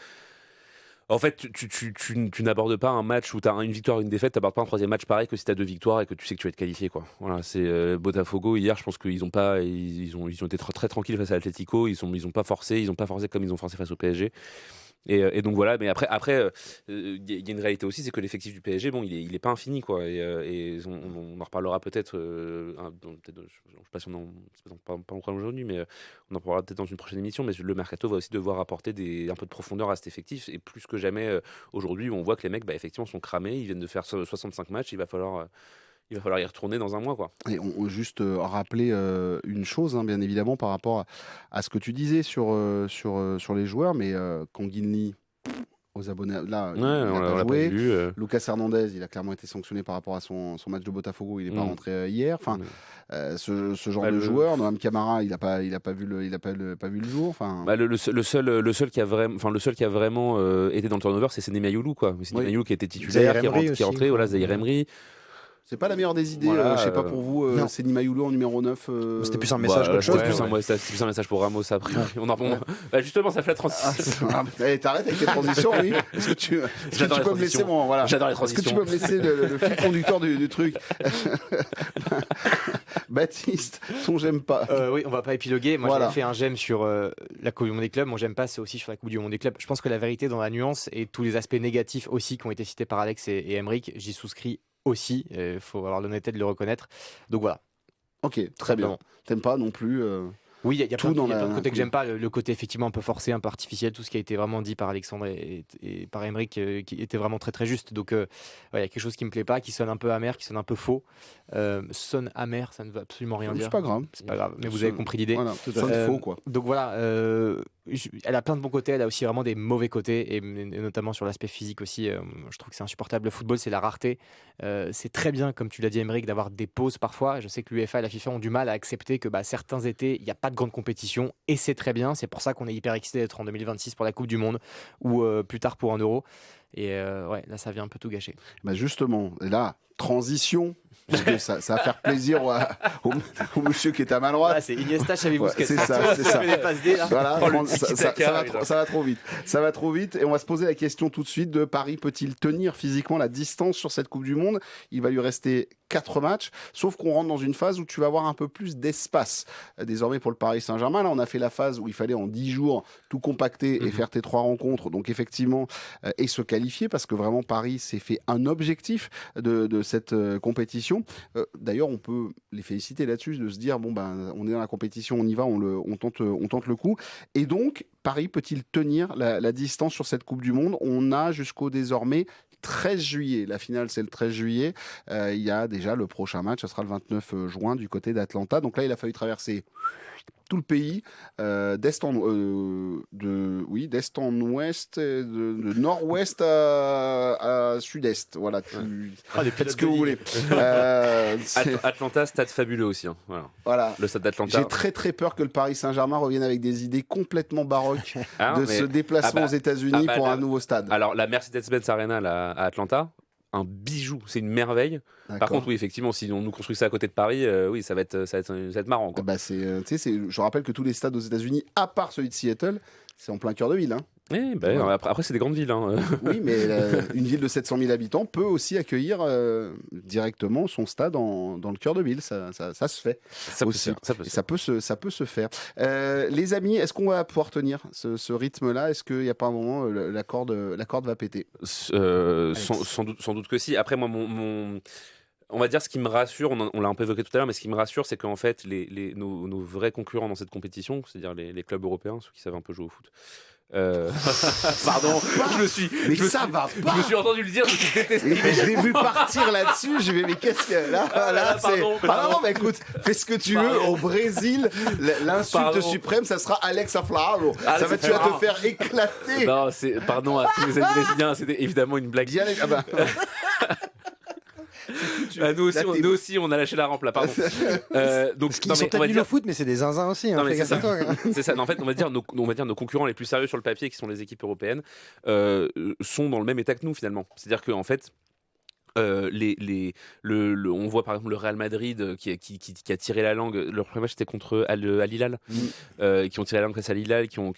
En fait, tu n'abordes pas un match où tu as une victoire, une défaite, tu n'abordes pas un troisième match pareil que si tu as 2 victoires et que tu sais que tu vas être qualifié, quoi. Voilà, c'est Botafogo hier, je pense qu'ils ont été très, très tranquilles face à l'Atlético, ils ont pas forcé comme ils ont forcé face au PSG. Et donc voilà, mais après, y a une réalité aussi, c'est que l'effectif du PSG, bon, il est pas infini, quoi. Et on en reparlera peut-être, je sais pas si c'est pas encore aujourd'hui, mais on en parlera peut-être dans une prochaine émission. Mais le mercato va aussi devoir apporter un peu de profondeur à cet effectif. Et plus que jamais, aujourd'hui, on voit que les mecs, bah, effectivement, sont cramés. Ils viennent de faire 65 matchs. Il va falloir y retourner dans un mois, quoi. Et on juste rappeler une chose, hein, bien évidemment, par rapport à ce que tu disais sur les joueurs, mais Kanginli, aux abonnés, là, il On n'a pas l'a joué. pas vu. Lucas Hernandez, il a clairement été sanctionné par rapport à son match de Botafogo, il n'est pas rentré hier. Enfin, ce genre de joueur, Noam Camara, il n'a pas vu le jour. Enfin, Bah, le seul qui a vraiment été dans le turnover, c'est Séné Mayoulou, quoi. Mais Séné Mayoulou qui était titulaire, Zahir qui est rentré, voilà, Zahir Emery. c'est pas la meilleure des idées. Voilà, je sais pas pour vous, non. c'est Nimayoulou en numéro 9. C'était plus un message qu'autre chose. C'est plus un message pour Ramos après. Bah, justement, ça fait la transition. T'arrêtes avec les transitions, oui. Est-ce que tu J'adore les peux me laisser transitions. voilà. J'adore les Est-ce que tu transitions. peux me laisser le fil conducteur du truc? Baptiste, ton j'aime pas. Oui, on va pas épiloguer. Moi, Voilà. j'avais fait un j'aime sur la Coupe du Monde des clubs. Mon j'aime pas, c'est aussi sur la Coupe du Monde des clubs. Je pense que la vérité dans la nuance et tous les aspects négatifs aussi qui ont été cités par Alex et Emeric, j'y souscris aussi. Il faut avoir l'honnêteté de le reconnaître. Donc voilà. Ok, très bien. Simplement. T'aimes pas non plus. Oui, il y a Tout plein de dans côtés la- que j'aime pas. Le côté effectivement un peu forcé, un peu artificiel, tout ce qui a été vraiment dit par Alexandre et par Emeric qui était vraiment très très juste. Donc il y a quelque chose qui me plaît pas, qui sonne un peu amer, qui sonne un peu faux. Sonne amer, ça ne veut absolument rien dire. C'est pas grave. C'est pas grave, mais vous avez compris l'idée. Voilà, Tout à ça fait. faux quoi. Donc voilà, elle a plein de bons côtés, elle a aussi vraiment des mauvais côtés, et notamment sur l'aspect physique aussi. Je trouve que c'est insupportable. Le football, c'est la rareté. C'est très bien, comme tu l'as dit, Emeric, d'avoir des pauses parfois. Je sais que l'UEFA et la FIFA ont du mal à accepter que certains étés, il n'y a pas de grande compétition, et c'est très bien. C'est pour ça qu'on est hyper excité d'être en 2026 pour la Coupe du Monde, ou plus tard pour un Euro. Et ouais, là, ça vient un peu tout gâcher. Bah justement, là, transition. Parce que ça va faire plaisir au monsieur qui est à ma droite. Ah, c'est Iniesta, Xavi Ouais, Busquets. c'est ça, c'est ça. fait des passes D, là. Voilà, Oh, le ça va trop vite. Ça va trop vite et on va se poser la question tout de suite de Paris peut-il tenir physiquement la distance sur cette Coupe du Monde? Il va lui rester 4 matchs, sauf qu'on rentre dans une phase où tu vas avoir un peu plus d'espace. Désormais pour le Paris Saint-Germain, là on a fait la phase où il fallait en 10 jours tout compacter et faire tes 3 rencontres, donc effectivement, et se qualifier parce que vraiment Paris s'est fait un objectif de cette compétition. D'ailleurs, on peut les féliciter là-dessus, de se dire bon ben on est dans la compétition, on y va, on tente le coup. Et donc Paris peut-il tenir la distance sur cette Coupe du Monde? On a jusqu'au désormais 13 juillet. La finale, c'est le 13 juillet. Il y a déjà le prochain match, ça sera le 29 juin du côté d'Atlanta. Donc là, il a fallu traverser tout le pays, d'est en ouest, de nord-ouest à sud-est. Voilà, faites ce que vous voulez. Atlanta, stade fabuleux aussi. Hein. Voilà. Le stade d'Atlanta. J'ai très très peur que le Paris Saint-Germain revienne avec des idées complètement baroques ce déplacement aux États-Unis pour un nouveau stade. Alors la Mercedes-Benz Arena là, à Atlanta, un bijou, c'est une merveille. Par contre, oui, effectivement, si on nous construit ça à côté de Paris, oui, ça va être marrant. Quoi. Je rappelle que tous les stades aux États-Unis, à part celui de Seattle, c'est en plein cœur de ville. Hein. Oui, après, c'est des grandes villes. Hein. Oui, mais une ville de 700 000 habitants peut aussi accueillir directement son stade dans le cœur de ville. Ça se fait. Ça peut se faire. Les amis, est-ce qu'on va pouvoir tenir ce rythme-là? Est-ce qu'il n'y a pas un moment la corde va péter? Sans doute que si. Après, moi, on va dire ce qui me rassure, on l'a un peu évoqué tout à l'heure, mais ce qui me rassure, c'est qu'en fait, nos vrais concurrents dans cette compétition, c'est-à-dire les clubs européens, ceux qui savent un peu jouer au foot. Pardon, je me suis entendu le dire, je me suis détesté. Mais je l'ai vu partir là-dessus, mais qu'est-ce que là pardon. Non, mais écoute, fais ce que tu veux. Au Brésil, l'insulte suprême, ça sera Alex Aflalo. Tu vas te faire éclater. Non, pardon à tous les amis brésiliens, c'était évidemment une blague. Nous aussi, on a lâché la rampe là, pardon. Donc, ils sont peut-être nuls au foot, mais c'est des zinzins aussi. Non, mais c'est ça. C'est ça. En fait, on va dire nos concurrents les plus sérieux sur le papier, qui sont les équipes européennes, sont dans le même état que nous finalement. C'est-à-dire qu'en fait, on voit par exemple le Real Madrid qui a tiré la langue. Leur premier match c'était contre Al Hilal, qui ont tiré la langue face à Al Hilal, qui ont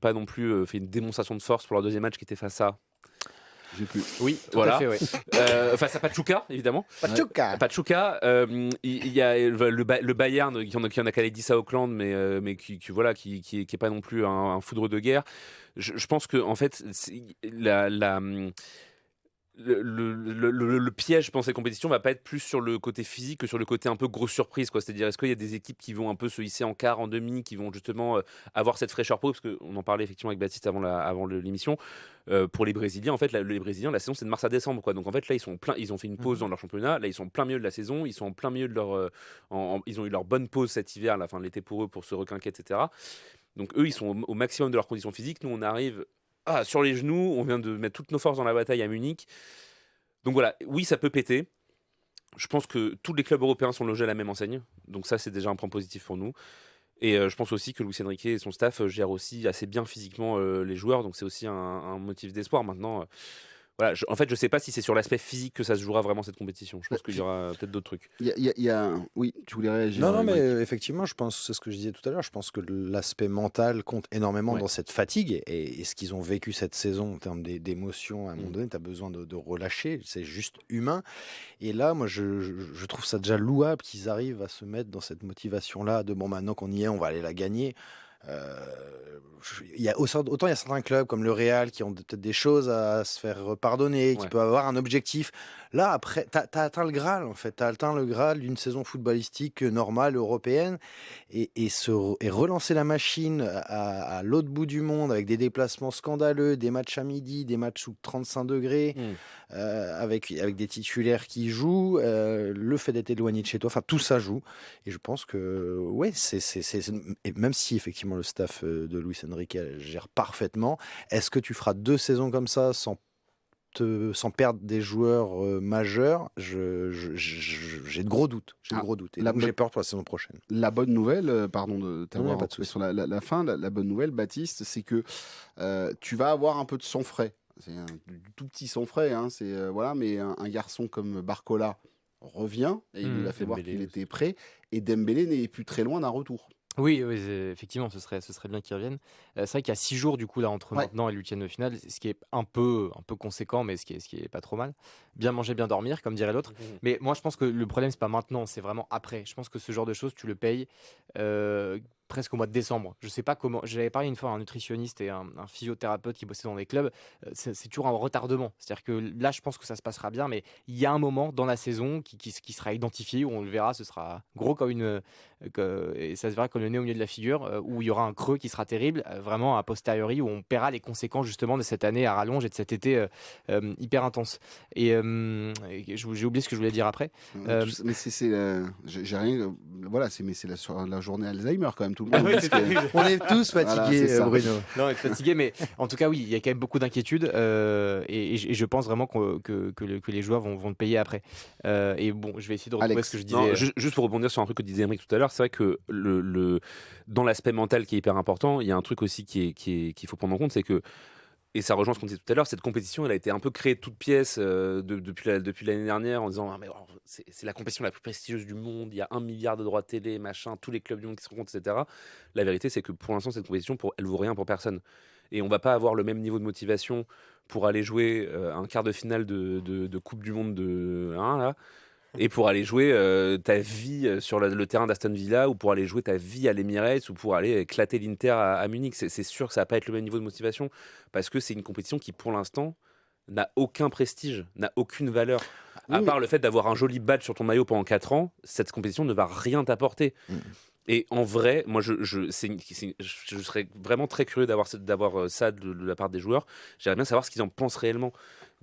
pas non plus fait une démonstration de force pour leur deuxième match qui était face à. J'ai plus. Oui, voilà. Tout à fait, face à Pachuca, évidemment. Pachuca. Il y a le Bayern qui en a calé 10 à Auckland, mais qui est pas non plus un foudre de guerre. Je pense que en fait, le piège, je pense, des compétitions va pas être plus sur le côté physique que sur le côté un peu grosse surprise, quoi. C'est-à-dire, est-ce qu'il y a des équipes qui vont un peu se hisser en quart, en demi, qui vont justement avoir cette fraîcheur peau, parce qu'on en parlait effectivement avec Baptiste avant l'émission. Pour les Brésiliens, en fait, les Brésiliens, la saison c'est de mars à décembre, quoi. Donc en fait, là, ils ont fait une pause dans leur championnat. Là, ils sont en plein milieu de la saison. Ils sont en plein milieu de leur, ils ont eu leur bonne pause cet hiver, la fin de l'été pour eux, pour se requinquer, etc. Donc eux, ils sont au maximum de leurs conditions physiques. Nous, on arrive sur les genoux. On vient de mettre toutes nos forces dans la bataille à Munich. Donc voilà, oui, ça peut péter. Je pense que tous les clubs européens sont logés à la même enseigne. Donc ça, c'est déjà un point positif pour nous. Et je pense aussi que Luis Enrique et son staff gèrent aussi assez bien physiquement les joueurs. Donc c'est aussi un motif d'espoir. Maintenant, voilà, en fait, je ne sais pas si c'est sur l'aspect physique que ça se jouera vraiment cette compétition. Je pense qu'il y aura peut-être d'autres trucs. Oui, tu voulais réagir. Non, mais effectivement, je pense, c'est ce que je disais tout à l'heure, je pense que l'aspect mental compte énormément dans cette fatigue et ce qu'ils ont vécu cette saison en termes d'émotions. À un moment donné, tu as besoin de relâcher, c'est juste humain. Et là, moi, je trouve ça déjà louable qu'ils arrivent à se mettre dans cette motivation-là de maintenant qu'on y est, on va aller la gagner. Autant il y a certains clubs comme le Real qui ont peut-être des choses à se faire pardonner, qui peuvent avoir un objectif. Là, après, t'as atteint le Graal, en fait. T'as atteint le Graal d'une saison footballistique normale, européenne, et relancer la machine à l'autre bout du monde avec des déplacements scandaleux, des matchs à midi, des matchs sous 35 degrés, avec des titulaires qui jouent, le fait d'être éloigné de chez toi, enfin, tout ça joue. Et je pense que, et même si effectivement le staff de Luis Enrique gère parfaitement, est-ce que tu feras 2 saisons comme ça sans perdre des joueurs majeurs? J'ai de gros doutes. Et donc j'ai peur pour la saison prochaine. La bonne nouvelle, pardon de t'avoir coupé sur la fin, la bonne nouvelle, Baptiste, c'est que tu vas avoir un peu de sang frais. C'est du tout petit sang frais, hein, mais un garçon comme Barcola revient, et il nous a fait voir qu'il était prêt, et Dembélé n'est plus très loin d'un retour. Oui, effectivement, ce serait bien qu'ils reviennent. C'est vrai qu'il y a 6 jours du coup là entre maintenant et l'huitième de finale, ce qui est un peu conséquent, mais ce qui est pas trop mal. Bien manger, bien dormir, comme dirait l'autre. Mais moi, je pense que le problème c'est pas maintenant, c'est vraiment après. Je pense que ce genre de choses, tu le payes presque au mois de décembre. Je sais pas comment. J'avais parlé une fois à un nutritionniste et un physiothérapeute qui bossait dans des clubs. C'est toujours un retardement. C'est-à-dire que là, je pense que ça se passera bien, mais il y a un moment dans la saison qui sera identifié où on le verra, ce sera gros comme et ça se verra comme le nez au milieu de la figure, où il y aura un creux qui sera terrible, vraiment a posteriori, où on paiera les conséquences justement de cette année à rallonge et de cet été hyper intense. Et j'ai oublié ce que je voulais dire après. Mais j'ai rien. voilà, c'est la journée Alzheimer quand même, tout le monde. Oui, c'est terrible. On est tous fatigués, c'est ça. Bruno. Non, être fatigué, mais en tout cas, oui, il y a quand même beaucoup d'inquiétudes et je pense vraiment que les joueurs vont le payer après. Et bon, je vais essayer de retrouver Alex. ce que je disais. Non, juste pour rebondir sur un truc que disait Emric tout à l'heure, c'est vrai que dans l'aspect mental qui est hyper important, il y a un truc aussi qu'il faut prendre en compte, c'est que, et ça rejoint ce qu'on disait tout à l'heure, cette compétition, elle a été un peu créée de toutes pièces depuis l'année dernière en disant mais c'est la compétition la plus prestigieuse du monde, il y a 1 milliard de droits télé, machin, tous les clubs du monde qui se rencontrent, etc. La vérité, c'est que pour l'instant, cette compétition, elle vaut rien pour personne. Et on va pas avoir le même niveau de motivation pour aller jouer un quart de finale de Coupe du Monde de 1, là, et pour aller jouer ta vie sur le terrain d'Aston Villa, ou pour aller jouer ta vie à l'Emirates, ou pour aller éclater l'Inter à Munich. C'est sûr que ça va pas être le même niveau de motivation, parce que c'est une compétition qui, pour l'instant, n'a aucun prestige, n'a aucune valeur. À part le fait d'avoir un joli badge sur ton maillot pendant 4 ans, cette compétition ne va rien t'apporter. Et en vrai, moi, je serais vraiment très curieux d'avoir ça de la part des joueurs. J'aimerais bien savoir ce qu'ils en pensent réellement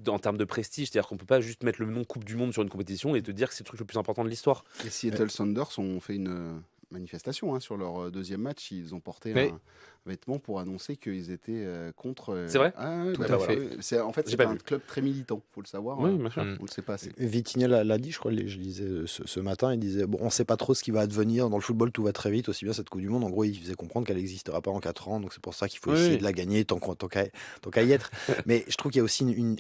en termes de prestige. C'est-à-dire qu'on ne peut pas juste mettre le nom Coupe du Monde sur une compétition et te dire que c'est le truc le plus important de l'histoire. Les Seattle Sounders ont fait une manifestation sur leur deuxième match. Ils ont porté Mais- un vêtement pour annoncer qu'ils étaient contre. C'est vrai ? Tout à fait. En fait, J'ai c'est pas un vu. club très militant, faut le savoir. Oui, bien sûr. On ne le sait pas assez. Vitinha l'a dit, je crois, je lisais ce matin, il disait bon, on ne sait pas trop ce qui va advenir. Dans le football, tout va très vite, aussi bien cette Coupe du Monde. En gros, il faisait comprendre qu'elle n'existera pas en 4 ans, donc c'est pour ça qu'il faut Oui. essayer de la gagner tant qu'à y être. Mais je trouve qu'il y a aussi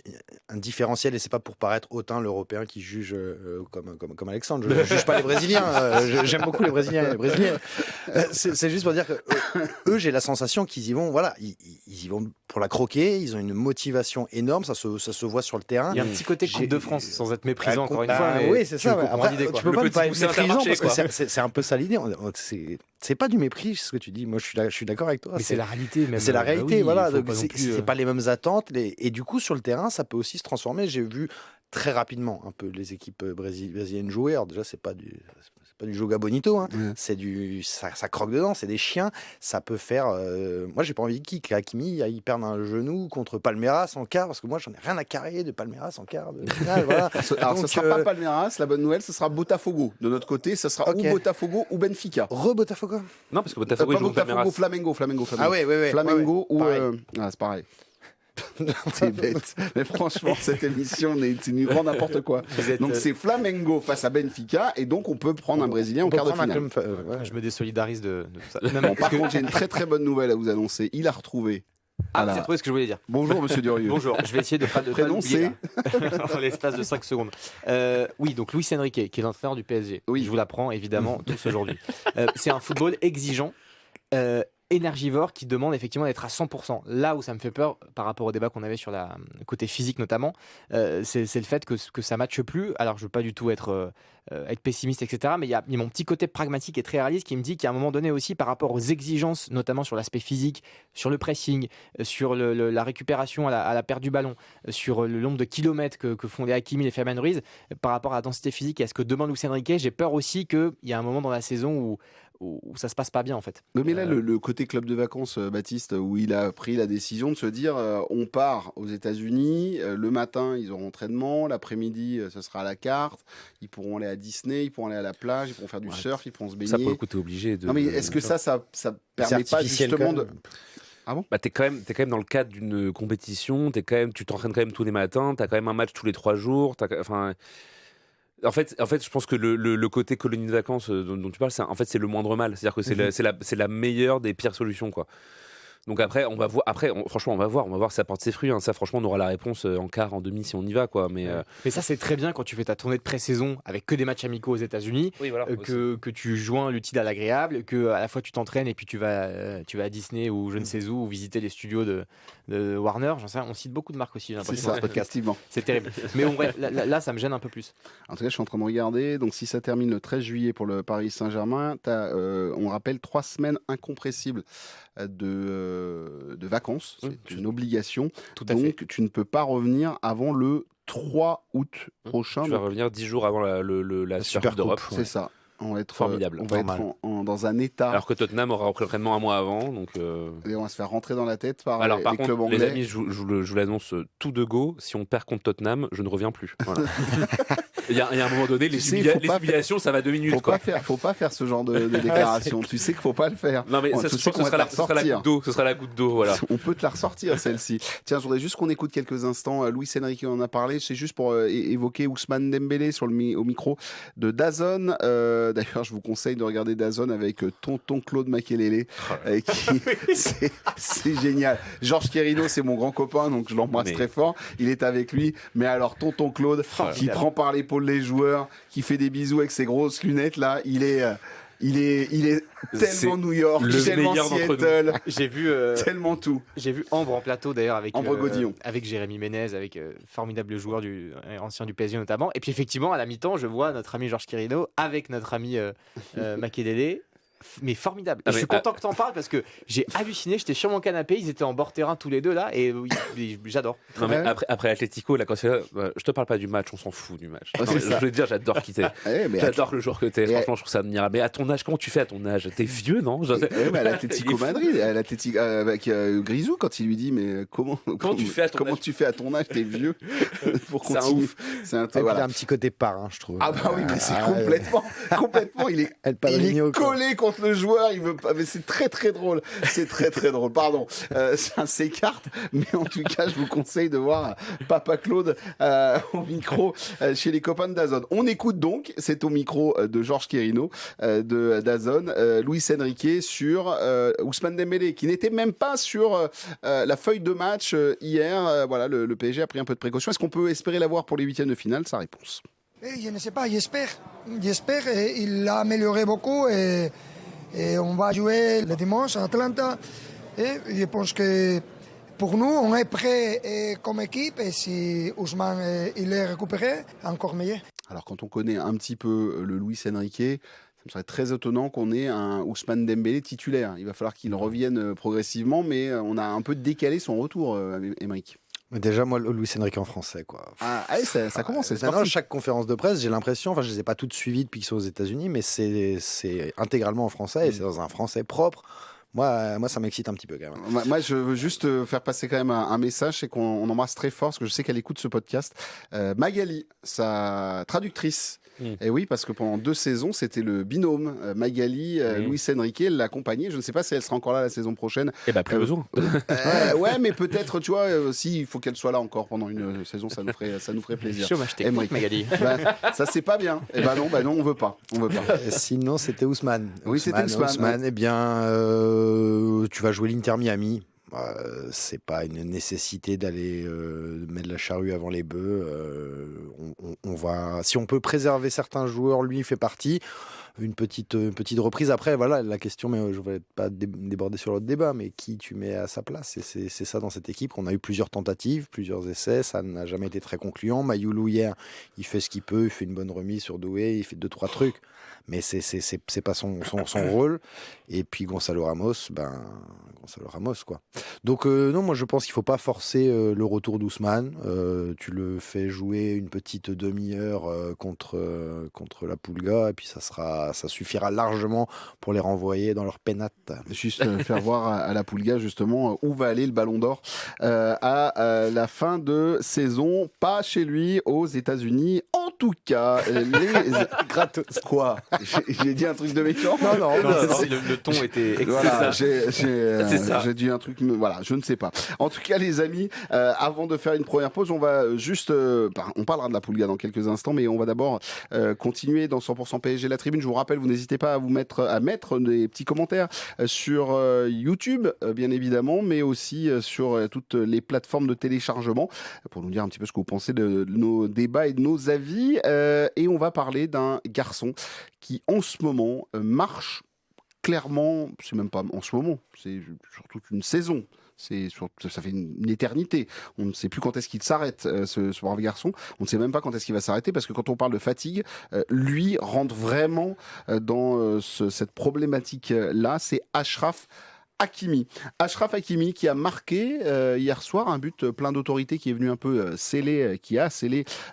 un différentiel, et c'est pas pour paraître hautain l'Européen qui juge comme Alexandre. Je ne juge pas les Brésiliens, j'aime beaucoup les Brésiliens et les Brésiliennes. C'est juste pour dire que eux, j'ai la sensation qu'ils y vont, voilà, ils y vont pour la croquer, ils ont une motivation énorme, ça se voit sur le terrain. Il y a un petit côté Coupe de France, sans être méprisant encore une fois. Bah Mais oui, c'est ça. tu comprends Après, l'idée, quoi. tu peux Le pas ne petit pas être poussé méprisant Intermarché, parce que quoi. c'est un peu ça l'idée. C'est pas du mépris ce que tu dis. Moi, je suis d'accord avec toi. Mais c'est la réalité, même. C'est la Bah réalité, oui, voilà. il faut Donc, pas non plus, c'est pas les mêmes attentes. Et du coup, sur le terrain, ça peut aussi se transformer. J'ai vu très rapidement un peu les équipes brésiliennes jouer. Alors déjà, c'est pas du Joga Bonito, hein. Ouais. Ça croque dedans, c'est des chiens. Ça peut faire. Moi, j'ai pas envie qu'Hakimi il perde un genou contre Palmeiras en quart, parce que moi, j'en ai rien à carrer de Palmeiras en quart de finale. Voilà. Alors, Donc, ce sera pas Palmeiras, la bonne nouvelle, ce sera Botafogo. De notre côté, ce sera Ok. ou Botafogo ou Benfica. Botafogo. Non, parce que Botafogo, Pas il joue Botafogo, Palmeiras. Flamengo. Ah ouais. Flamengo ou. Pareil. C'est pareil. C'est bête. Mais franchement, cette émission, c'est du grand n'importe quoi. Vous êtes, Donc, c'est Flamengo face à Benfica, et donc on peut prendre un Brésilien en On peut quart de prendre un finale. club, ouais. Je me désolidarise de tout ça. Non, Bon, par contre, j'ai une très très bonne nouvelle à vous annoncer. Il a retrouvé. Ah, Voilà. j'ai trouvé ce que je voulais dire. Bonjour, monsieur Durieux. Bonjour, je vais essayer de pas Prénom, l'oublier, là. En l'espace de 5 secondes. Oui, donc Luis Enrique, qui est l'entraîneur du PSG. Oui. Je vous l'apprends évidemment tous aujourd'hui. C'est un football exigeant, énergivore, qui demande effectivement d'être à 100%. Là où ça me fait peur par rapport au débat qu'on avait sur le côté physique notamment, c'est le fait que ça ne matche plus. Alors je ne veux pas du tout être pessimiste, etc. Mais il y a mon petit côté pragmatique et très réaliste qui me dit qu'à un moment donné aussi, par rapport aux exigences, notamment sur l'aspect physique, sur le pressing, sur la récupération à la perte du ballon, sur le nombre de kilomètres que font les Hakimi et les Fabian Ruiz, par rapport à la densité physique et à ce que demande Luis Enrique, j'ai peur aussi qu'il y a un moment dans la saison où ça se passe pas bien en fait. Mais là, le côté club de vacances, Baptiste, où il a pris la décision de se dire on part aux États-Unis, le matin ils auront entraînement, l'après-midi ce sera à la carte, ils pourront aller à Disney, ils pourront aller à la plage, ils pourront faire du surf, ils pourront se baigner. Ça, pour le coup, t'es obligé de. Non, mais est-ce que ça permet pas artificiel, justement quand de. même. Bah, t'es quand même dans le cadre d'une compétition, tu t'entraînes quand même tous les matins, t'as quand même un match tous les 3 jours, en fait, je pense que le côté colonie de vacances dont tu parles, c'est le moindre mal. C'est-à-dire que c'est la meilleure des pires solutions, quoi. Donc après, on va voir. Franchement, on va voir si ça porte ses fruits. Ça, franchement, on aura la réponse en quart, en demi, si on y va, quoi. Mais ça, c'est très bien quand tu fais ta tournée de pré-saison avec que des matchs amicaux aux États-Unis, oui, voilà. que tu joins l'utile à l'agréable, que à la fois tu t'entraînes et puis tu vas à Disney ou je ne sais où, ou visiter les studios de Warner. J'en sais rien. On cite beaucoup de marques aussi, j'ai C'est l'impression, dans ça, ce podcast. effectivement. C'est terrible. Mais bon, bref, là, ça me gêne un peu plus. En tout cas, je suis en train de regarder. Donc, si ça termine le 13 juillet pour le Paris Saint-Germain, on rappelle 3 semaines incompressibles de vacances. C'est une obligation. Tout à fait. Donc, tu ne peux pas revenir avant le 3 août prochain. Tu vas Donc, revenir 10 jours avant la Super Coupe d'Europe. c'est ça. On va être Formidable. On va Normal. être dans un état. Alors que Tottenham aura repris l'entraînement un mois avant. Donc, Et on va se faire rentrer dans la tête par alors, les par clubs contre, anglais. les amis, je vous l'annonce tout de go. Si on perd contre Tottenham, je ne reviens plus. Voilà. Il y a un moment donné, les humiliations, ça va 2 minutes. Faut pas faire ce genre de déclaration. Tu sais qu'il faut pas le faire. Non, mais je pense que ce sera la goutte d'eau. Ce sera la goutte d'eau, voilà. On peut te la ressortir, celle-ci. Tiens, je voudrais juste qu'on écoute quelques instants. Luis Enrique en a parlé. C'est juste pour évoquer Ousmane Dembélé au micro de DAZN. D'ailleurs, je vous conseille de regarder DAZN avec tonton Claude Makelele. C'est génial. Georges Querino, c'est mon grand copain, donc je l'embrasse très fort. Il est avec lui. Mais alors, tonton Claude, qui prend par l'épaule les joueurs, qui fait des bisous avec ses grosses lunettes, là, il est tellement New York, tellement Seattle. J'ai vu tellement tout. J'ai vu Ambre en plateau d'ailleurs avec Ambre Godillon, avec Jérémy Ménez, avec formidable joueur ancien du PSG notamment. Et puis effectivement à la mi-temps, je vois notre ami Georges Quirino avec notre ami Makelele. Mais formidable. Et je suis content que t'en parles parce que j'ai halluciné. J'étais sur mon canapé, ils étaient en bord terrain tous les deux là, et j'adore. Non, mais après Atlético, là, quand je te parle pas du match, on s'en fout du match. Non, je veux dire, j'adore qui t'es. J'adore le joueur que t'es. Franchement, je trouve ça admirable. Mais à ton âge, comment tu fais à ton âge? T'es vieux, non? Mais à l'Atlético Madrid, avec Grisou, quand il lui dit mais comment tu fais à ton âge? T'es vieux pour continuer. C'est un ouf. Il a un petit côté parrain, je trouve. Ah bah oui, mais c'est complètement. Il est collé contre le joueur, il veut pas, mais c'est très très drôle. C'est très très drôle. Pardon, ça s'écarte, mais en tout cas, je vous conseille de voir Papa Claude au micro chez les copains de DAZN. On écoute donc, c'est au micro de Georges Querino de DAZN, Luis Enrique sur Ousmane Dembélé, qui n'était même pas sur la feuille de match hier. Voilà, le PSG a pris un peu de précaution. Est-ce qu'on peut espérer l'avoir pour les huitièmes de finale? Sa réponse. Je ne sais pas, j'espère. Il l'a amélioré beaucoup et on va jouer le dimanche à Atlanta. Et je pense que pour nous, on est prêt comme équipe et si Ousmane il est récupéré, encore mieux. Alors quand on connaît un petit peu le Luis Enrique, ça me serait très étonnant qu'on ait un Ousmane Dembélé titulaire. Il va falloir qu'il revienne progressivement, mais on a un peu décalé son retour, Émeric. Mais déjà, moi, Luis Enrique en français, quoi. Ça commence. Maintenant, chaque conférence de presse, j'ai l'impression, je les ai pas toutes suivies depuis qu'ils sont aux États-Unis, mais c'est intégralement en français et c'est dans un français propre. Moi, ça m'excite un petit peu quand même. Moi, je veux juste faire passer quand même un message, c'est qu'on embrasse très fort, parce que je sais qu'elle écoute ce podcast. Magali, sa traductrice. Et oui, parce que pendant 2 saisons, c'était le binôme Magali, Luis Enrique l'accompagnait. Je ne sais pas si elle sera encore là la saison prochaine. Eh ben, plus besoin. Ouais, mais peut-être, tu vois, si il faut qu'elle soit là encore pendant une saison, ça nous ferait plaisir. Chômage technique, Magali. Ça c'est pas bien. Et non, on veut pas. Sinon, c'était Ousmane. Oui, c'était Ousmane. Eh bien, tu vas jouer l'Inter Miami. C'est pas une nécessité d'aller mettre la charrue avant les bœufs. On va, si on peut préserver certains joueurs, lui fait partie. Une petite reprise. Après, voilà, la question, mais je ne vais pas déborder sur l'autre débat, mais qui tu mets à sa place? C'est ça dans cette équipe. On a eu plusieurs tentatives, plusieurs essais, ça n'a jamais été très concluant. Mayoulou, hier, il fait ce qu'il peut, il fait une bonne remise sur Doué, il fait 2-3 trucs, mais c'est pas son rôle. Et puis Gonzalo Ramos, quoi. Donc non, moi je pense qu'il faut pas forcer le retour d'Ousmane. Tu le fais jouer une petite demi-heure contre la Pulga, et puis ça suffira largement pour les renvoyer dans leur pénate. Juste faire voir à la Pulga justement où va aller le Ballon d'Or à la fin de saison. Pas chez lui, aux États-Unis. En tout cas, les gratos. Quoi? J'ai dit un truc de méchant? Non, le ton était voilà, j'ai dit un truc, voilà, je ne sais pas. En tout cas, les amis, avant de faire une première pause, on va juste, on parlera de la Pulga dans quelques instants, mais on va d'abord continuer dans 100% PSG la tribune. Je vous rappelle, vous n'hésitez pas à mettre des petits commentaires sur YouTube, bien évidemment, mais aussi sur toutes les plateformes de téléchargement pour nous dire un petit peu ce que vous pensez de nos débats et de nos avis. Et on va parler d'un garçon qui, en ce moment, marche clairement, c'est même pas en ce moment, c'est sur toute une saison. Ça fait une éternité. On ne sait plus quand est-ce qu'il s'arrête, ce brave garçon. On ne sait même pas quand est-ce qu'il va s'arrêter, parce que quand on parle de fatigue, lui rentre vraiment dans cette problématique-là. C'est Achraf Hakimi. Achraf Hakimi qui a marqué hier soir un but plein d'autorité qui est venu un peu sceller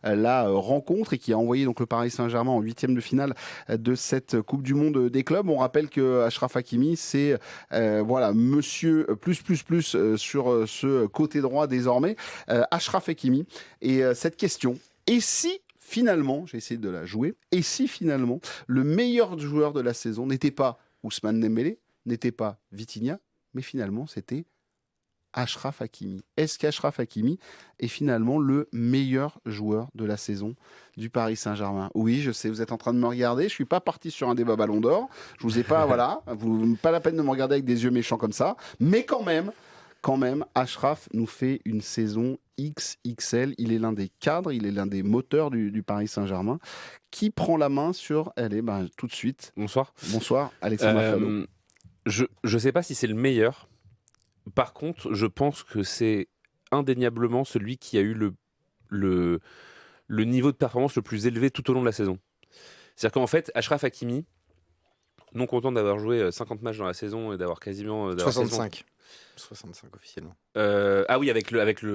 la rencontre et qui a envoyé donc le Paris Saint-Germain en 8e de finale de cette Coupe du Monde des clubs. On rappelle que Achraf Hakimi, c'est monsieur plus sur ce côté droit désormais. Achraf Hakimi et cette question. Et si finalement, j'ai essayé de la jouer, et si finalement, le meilleur joueur de la saison n'était pas Ousmane Dembélé, n'était pas Vitinha, mais finalement, c'était Achraf Hakimi. Est-ce qu'Achraf Hakimi est finalement le meilleur joueur de la saison du Paris Saint-Germain? Oui, je sais, vous êtes en train de me regarder. Je suis pas parti sur un débat Ballon d'Or. Je vous ai pas, voilà, pas la peine de me regarder avec des yeux méchants comme ça. Mais quand même, Achraf nous fait une saison XXL. Il est l'un des cadres, il est l'un des moteurs du Paris Saint-Germain. Qui prend la main sur, allez, tout de suite. Bonsoir. Bonsoir, Alexandre Fallot. Je sais pas si c'est le meilleur. Par contre, je pense que c'est indéniablement celui qui a eu le niveau de performance le plus élevé tout au long de la saison. C'est-à-dire qu'en fait, Achraf Hakimi, non content d'avoir joué 50 matchs dans la saison et d'avoir quasiment... 65 officiellement. Ah oui, avec le Avec le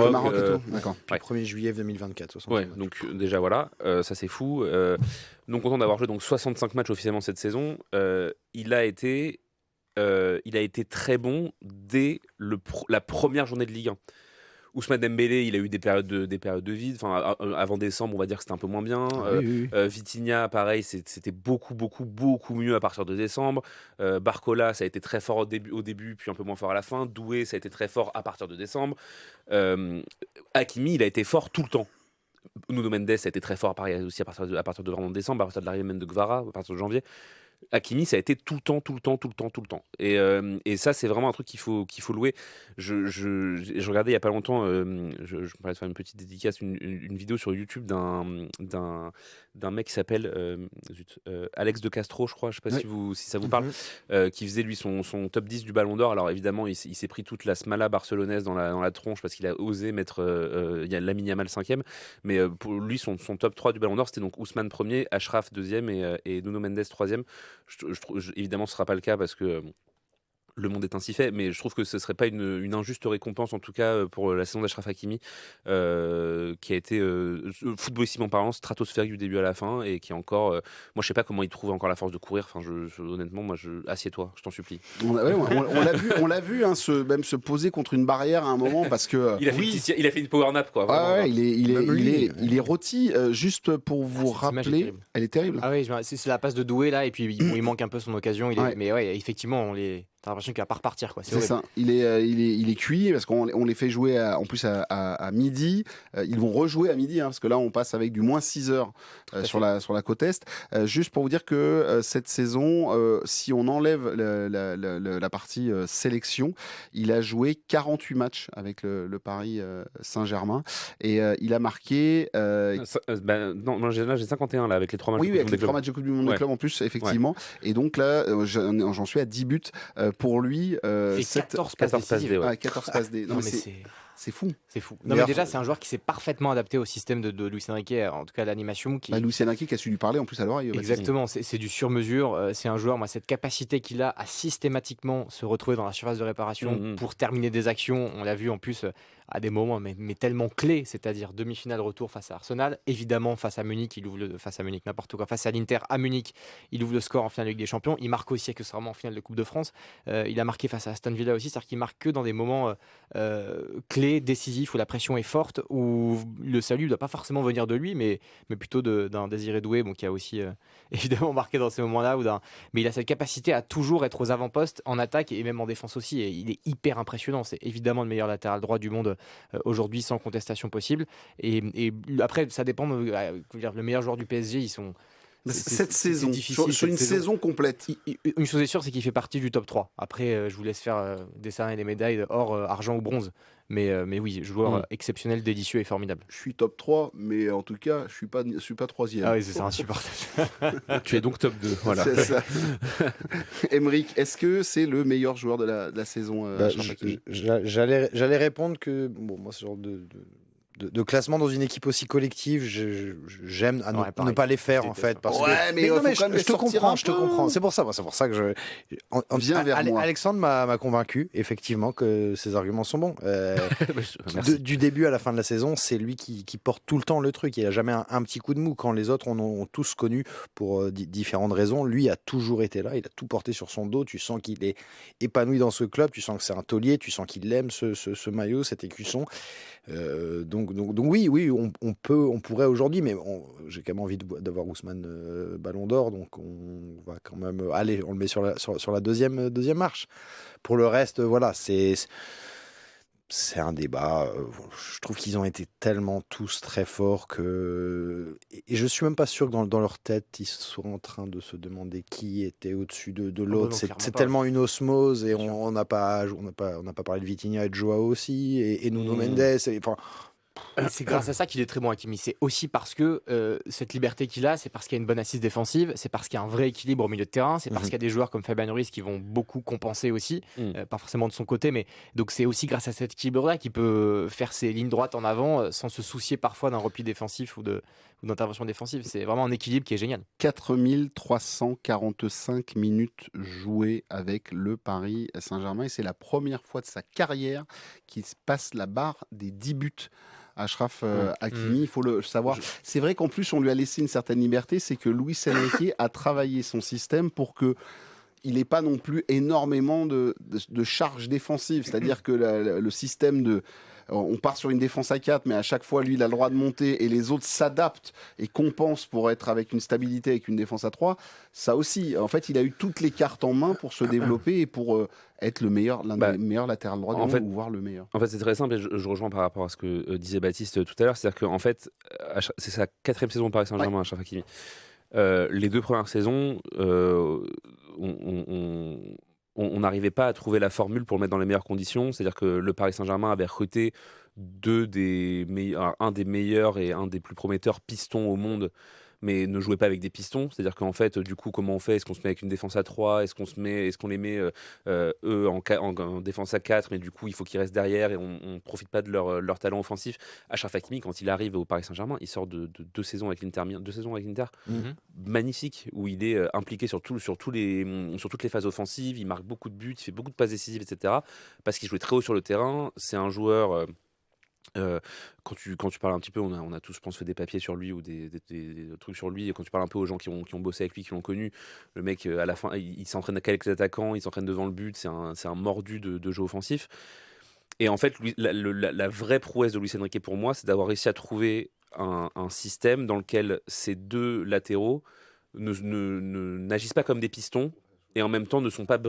Maroc et tout. D'accord. Le 1er juillet 2024. 65 Ouais, matchs. donc déjà voilà, ça c'est fou. Non content d'avoir joué donc 65 matchs officiellement cette saison. Il a été très bon dès la première journée de Ligue 1. Ousmane Dembélé, il a eu des périodes de vide. Enfin, avant décembre, on va dire que c'était un peu moins bien. Oui. Vitinha, pareil, c'était beaucoup mieux à partir de décembre. Barcola, ça a été très fort au début, puis un peu moins fort à la fin. Doué, ça a été très fort à partir de décembre. Hakimi, il a été fort tout le temps. Nuno Mendes a été très fort pareil aussi à partir de vraiment décembre, à partir de l'arrivée même de Guevara, à partir de janvier. Hakimi, ça a été tout le temps. Et ça, c'est vraiment un truc qu'il faut louer. Je regardais il n'y a pas longtemps, je me parlais de faire une petite dédicace, une vidéo sur YouTube d'un mec qui s'appelle Alex de Castro, je crois, je ne sais pas si ça vous parle, qui faisait lui son top 10 du Ballon d'Or. Alors évidemment, il s'est pris toute la smala barcelonaise dans la tronche parce qu'il a osé mettre il y a Lamine Yamal 5e. Mais pour lui, son top 3 du Ballon d'Or, c'était donc Ousmane 1er, Achraf 2e et Nuno Mendes 3e. Évidemment, ce ne sera pas le cas parce que le monde est ainsi fait, mais je trouve que ce ne serait pas une injuste récompense, en tout cas pour la saison d'Achraf Hakimi, qui a été, footballistiquement parlant, stratosphérique du début à la fin, et qui est encore... moi, je ne sais pas comment il trouve encore la force de courir. Enfin, honnêtement, moi, assieds-toi, je t'en supplie. On l'a vu même se poser contre une barrière à un moment, parce que... il a fait une power nap, quoi. Vraiment, il est rôti. Juste pour vous rappeler... Elle est terrible. Ah oui, c'est la passe de Doué, là, et puis il manque un peu son occasion. Mais ouais, effectivement, t'as l'impression qu'il va pas repartir, quoi. C'est ça. Il est cuit parce qu'on les fait jouer en plus à midi. Ils vont rejouer à midi, parce que là on passe avec du moins 6 heures sur la côte est. Juste pour vous dire que cette saison, si on enlève la partie sélection, il a joué 48 matchs avec le Paris Saint-Germain et il a marqué. Non, j'ai 51 là avec les 3 matchs. Oui, avec les 3 matchs de Coupe du Monde des clubs en plus, effectivement. Ouais. Et donc là, j'en suis à 10 buts. Pour lui, 14 passes décisives. 14 passes D. Non, mais c'est fou. C'est fou. Non, mais déjà, c'est un joueur qui s'est parfaitement adapté au système de Luis Enrique, en tout cas à l'animation. Luis Enrique qui a su lui parler en plus à l'oreille. Exactement, c'est du sur-mesure. C'est un joueur, cette capacité qu'il a à systématiquement se retrouver dans la surface de réparation pour terminer des actions. On l'a vu en plus à des moments mais tellement clés, c'est-à-dire demi-finale retour face à Arsenal, évidemment face à Munich, face à l'Inter à Munich, il ouvre le score en finale de Ligue des Champions, il marque aussi accessoirement en finale de Coupe de France, il a marqué face à Aston Villa aussi, c'est-à-dire qu'il marque que dans des moments clés, décisifs, où la pression est forte, où le salut ne doit pas forcément venir de lui, mais plutôt d'un Désiré Doué, qui a aussi évidemment marqué dans ces moments-là, mais il a cette capacité à toujours être aux avant-postes, en attaque et même en défense aussi, et il est hyper impressionnant, c'est évidemment le meilleur latéral droit du monde aujourd'hui sans contestation possible, et après ça dépend, le meilleur joueur du PSG, ils sont... Cette saison, sur une saison complète. Une chose est sûre, c'est qu'il fait partie du top 3. Après, je vous laisse faire décerner les médailles or, argent ou bronze. Mais oui, joueur exceptionnel, délicieux et formidable. Je suis top 3, mais en tout cas, je suis pas 3e. Ah oui, c'est ça, insupportable. Tu es donc top 2. Voilà. C'est ça. Aymeric, est-ce que c'est le meilleur joueur de la saison J'allais répondre que, moi, ce genre de classement dans une équipe aussi collective, j'aime ne pas les faire en fait. Parce que... mais je te comprends. C'est pour ça que Viens vers moi. Alexandre m'a convaincu effectivement que ses arguments sont bons. Du début à la fin de la saison, c'est lui qui porte tout le temps le truc. Il n'a jamais un petit coup de mou. Quand les autres ont tous connu pour différentes raisons, lui a toujours été là. Il a tout porté sur son dos. Tu sens qu'il est épanoui dans ce club. Tu sens que c'est un taulier. Tu sens qu'il aime ce maillot, cet écusson. Donc Donc oui, on pourrait aujourd'hui, mais j'ai quand même envie d'avoir Ousmane Ballon d'Or, donc on va quand même aller, on le met sur la deuxième marche. Pour le reste, voilà, c'est un débat. Je trouve qu'ils ont été tellement tous très forts et je suis même pas sûr que dans leur tête, ils soient en train de se demander qui était au-dessus de l'autre. non, C'est clairement pas. tellement une osmose et Bien sûr. on n'a pas parlé de Vitinha et de Joao aussi et Nuno Mendes. Enfin, Et c'est grâce à ça qu'il est très bon, Hakimi. C'est aussi parce que cette liberté qu'il a, c'est parce qu'il y a une bonne assise défensive, c'est parce qu'il y a un vrai équilibre au milieu de terrain, c'est parce qu'il y a des joueurs comme Fabian Ruiz qui vont beaucoup compenser aussi, pas forcément de son côté, mais donc c'est aussi grâce à cet équilibre-là qu'il peut faire ses lignes droites en avant sans se soucier parfois d'un repli défensif ou d'intervention défensive. C'est vraiment un équilibre qui est génial. 4345 minutes jouées avec le Paris Saint-Germain et c'est la première fois de sa carrière qu'il se passe la barre des 10 buts. Achraf Hakimi, il faut le savoir. C'est vrai qu'en plus, on lui a laissé une certaine liberté, c'est que Luis Enrique a travaillé son système pour que il n'ait pas non plus énormément de charges défensives. C'est-à-dire que le système on part sur une défense à 4, mais à chaque fois, lui, il a le droit de monter et les autres s'adaptent et compensent pour être avec une stabilité, avec une défense à 3. Ça aussi, en fait, il a eu toutes les cartes en main pour se développer et pour être l'un des meilleurs latérales droits du monde, ou voire le meilleur. En fait, c'est très simple et je rejoins par rapport à ce que disait Baptiste tout à l'heure. C'est-à-dire qu'en fait, c'est sa 4e saison au Paris Saint-Germain, Achraf Hakimi. Les 2 premières saisons, on n'arrivait pas à trouver la formule pour le mettre dans les meilleures conditions. C'est-à-dire que le Paris Saint-Germain avait recruté un des meilleurs et un des plus prometteurs pistons au monde, mais ne jouait pas avec des pistons. C'est-à-dire qu'en fait, du coup, comment on fait ? Est-ce qu'on se met avec une défense à 3 ? Est-ce qu'on les met eux en défense à 4 ? Mais du coup, il faut qu'ils restent derrière et on ne profite pas de leur talent offensif. Achraf Hakimi, quand il arrive au Paris Saint-Germain, il sort de 2 saisons avec l'Inter, magnifique, où il est impliqué sur toutes les phases offensives. Il marque beaucoup de buts, il fait beaucoup de passes décisives, etc. Parce qu'il jouait très haut sur le terrain. C'est un joueur... quand tu parles un petit peu, on a tous, je pense, fait des papiers sur lui ou des trucs sur lui. Et quand tu parles un peu aux gens qui ont bossé avec lui, qui l'ont connu, le mec, à la fin, il s'entraîne qu'avec les attaquants, il s'entraîne devant le but. C'est un mordu de jeu offensif. Et en fait, la vraie prouesse de Luis Enrique pour moi, c'est d'avoir réussi à trouver un système dans lequel ces 2 latéraux n'agissent pas comme des pistons et en même temps ne sont pas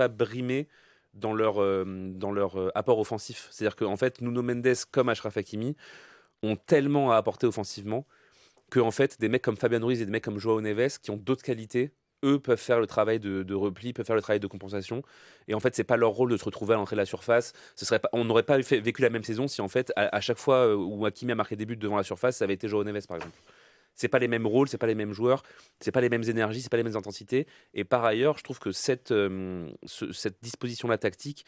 brimés dans leur apport offensif. C'est-à-dire qu'en fait, Nuno Mendes comme Achraf Hakimi ont tellement à apporter offensivement que en fait, des mecs comme Fabian Ruiz et des mecs comme Joao Neves qui ont d'autres qualités, eux peuvent faire le travail de repli, peuvent faire le travail de compensation. Et en fait, c'est pas leur rôle de se retrouver à l'entrée de la surface. On n'aurait pas vécu la même saison si en fait, à chaque fois où Hakimi a marqué des buts devant la surface, ça avait été Joao Neves par exemple. C'est pas les mêmes rôles, c'est pas les mêmes joueurs, c'est pas les mêmes énergies, c'est pas les mêmes intensités. Et par ailleurs, je trouve que cette disposition-là tactique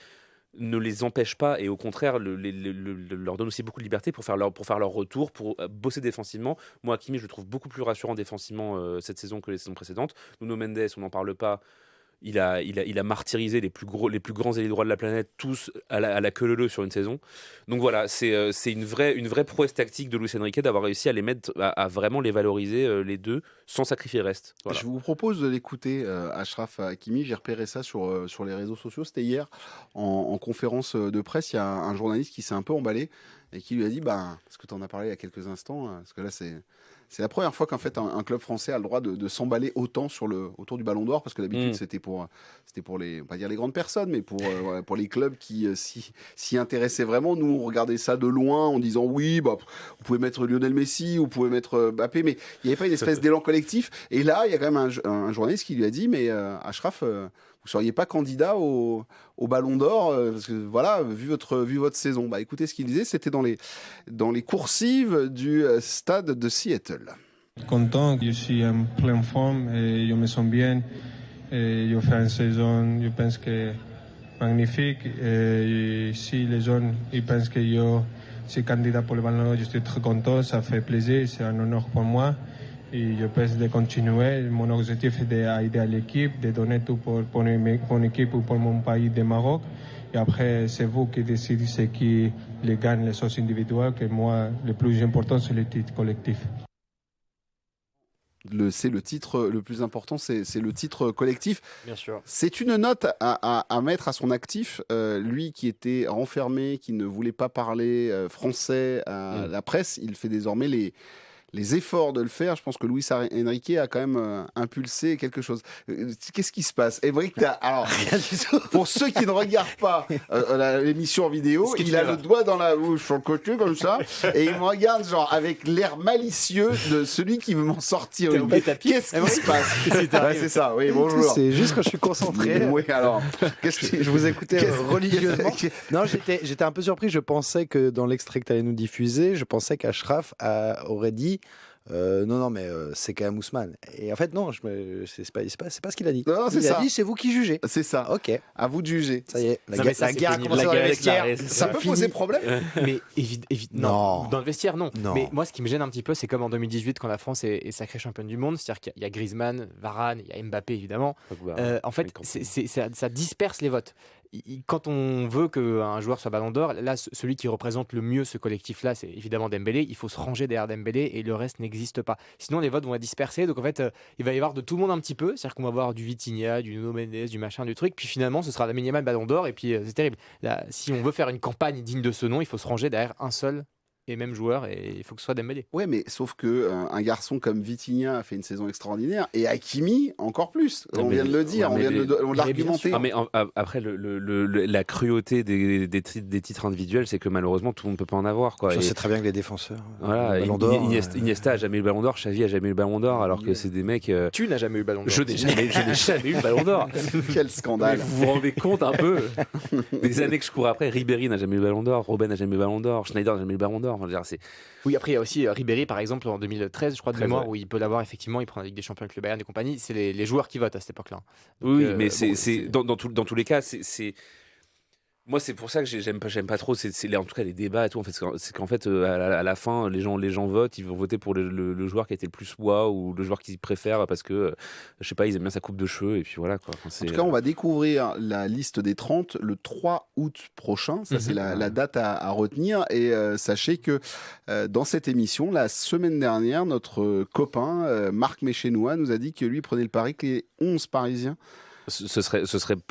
ne les empêche pas et au contraire leur donne aussi beaucoup de liberté pour faire leur retour, pour bosser défensivement. Moi, Hakimi, je le trouve beaucoup plus rassurant défensivement cette saison que les saisons précédentes. Nuno Mendes, on n'en parle pas. Il a martyrisé les plus grands ailiers droits de la planète, tous à la queue leu sur une saison. Donc voilà, c'est une vraie prouesse tactique de Luis Enrique d'avoir réussi à les mettre, à vraiment les valoriser les 2, sans sacrifier le reste. Voilà. Je vous propose de l'écouter, Achraf Hakimi. J'ai repéré ça sur les réseaux sociaux. C'était hier, en conférence de presse. Il y a un journaliste qui s'est un peu emballé et qui lui a dit, parce que tu en as parlé il y a quelques instants, parce que là c'est la première fois qu'en fait un club français a le droit de s'emballer autant autour du Ballon d'Or, parce que d'habitude c'était pour les, pas dire les grandes personnes, mais pour les clubs qui s'y intéressaient vraiment. Nous, on regardait ça de loin en disant oui, vous pouvez mettre Lionel Messi, vous pouvez mettre Mbappé, mais il n'y avait pas une espèce d'élan collectif. Et là, il y a quand même un journaliste qui lui a dit, mais Achraf, vous seriez pas candidat au Ballon d'Or, parce que voilà, vu votre saison. Écoutez ce qu'il disait, c'était dans les coursives du stade de Seattle. Content, je suis en pleine forme et je me sens bien. Et je fais une saison, je pense que magnifique. Et si les gens ils pensent que je suis candidat pour le Ballon d'Or, je suis très content, ça fait plaisir, c'est un honneur pour moi. Et je pense de continuer. Mon objectif est d'aider à l'équipe, de donner tout pour mon équipe ou pour mon pays de Maroc. Et après, c'est vous qui décidez qui les gagne les choses individuelles, que moi, le plus important, c'est le titre collectif. C'est le titre le plus important, c'est le titre collectif. Bien sûr. C'est une note à mettre à son actif. Lui qui était renfermé, qui ne voulait pas parler français à la presse, il fait désormais les efforts de le faire. Je pense que Luis Enrique a quand même impulsé quelque chose. Qu'est-ce qui se passe? Emric, alors, pour ceux qui ne regardent pas l'émission en vidéo, il a le doigt dans la bouche sur le côté comme ça, et il me regarde genre avec l'air malicieux de celui qui veut m'en sortir. Qu'est-ce qui se passe? Ouais, c'est ça, oui, bonjour. C'est juste que je suis concentré. Oui, alors, je vous écoutais religieusement. Non, j'étais un peu surpris. Je pensais que dans l'extrait que tu allais nous diffuser, je pensais qu'Achraf aurait dit non, mais c'est quand même Ousmane. Et en fait, non, c'est pas ce qu'il a dit. Non, c'est il ça. a dit, c'est vous qui jugez. C'est ça. Ok. À vous de juger. Ça y est, la ça, guerre a pénible. commencé La dans guerre les est vestiaires. déclarée, Ça peut poser problème. Mais non. Non. Dans le vestiaire, non. Non. Mais moi, ce qui me gêne un petit peu, c'est comme en 2018 quand la France est sacrée championne du monde. C'est-à-dire qu'il y a Griezmann, Varane, il y a Mbappé évidemment. En fait, ça disperse les votes. Quand on veut qu'un joueur soit Ballon d'Or, là, celui qui représente le mieux ce collectif-là, c'est évidemment Dembélé. Il faut se ranger derrière Dembélé et le reste n'existe pas. Sinon, les votes vont être dispersés. Donc en fait, il va y avoir de tout le monde un petit peu. C'est-à-dire qu'on va avoir du Vitinha, du Nuno Mendes, du machin, du truc. Puis finalement, ce sera la minimale Ballon d'Or. Et puis c'est terrible. Là, si on veut faire une campagne digne de ce nom, il faut se ranger derrière un seul et même joueur, et il faut que ce soit Dembélé. Ouais, mais sauf que un garçon comme Vitinha a fait une saison extraordinaire et Hakimi encore plus. On vient de le dire, on vient de l'argumenter. Ah, mais après, la cruauté des titres individuels, c'est que malheureusement, tout le monde ne peut pas en avoir. Quoi. Je sais très bien que les défenseurs. Voilà, Ballon d'Or. Iniesta a jamais eu le Ballon d'Or, Xavi a jamais eu le Ballon d'Or, alors que c'est des mecs. Tu n'as jamais eu le Ballon d'Or. Je n'ai jamais eu le Ballon d'Or. Quel Mais scandale. vous vous rendez compte un peu des années que je cours après. Ribéry n'a jamais eu le Ballon d'Or, Robben n'a jamais eu le Ballon d'Or, Schneider n'a jamais eu le Ballon d'Or. Oui, après il y a aussi Ribéry par exemple en 2013, je crois de 13, mémoire, ouais. où il peut l'avoir effectivement, il prend la Ligue des Champions avec le Bayern et compagnie. C'est les joueurs qui votent à cette époque-là. Donc, Oui, mais bon, c'est dans tous les cas, c'est moi c'est pour ça que j'aime pas trop en tout cas les débats et tout. En fait, c'est qu'en fait à la fin les gens votent, ils vont voter pour le joueur qui a été le plus waouh ou le joueur qu'ils préfèrent parce que je sais pas, ils aiment bien sa coupe de cheveux et puis voilà quoi. En tout cas, on va découvrir la liste des 30 le 3 août prochain. Ça, c'est la date à retenir. Et sachez que dans cette émission, la semaine dernière, notre copain Marc Méchénois nous a dit que lui prenait le pari que les 11 Parisiens, ce serait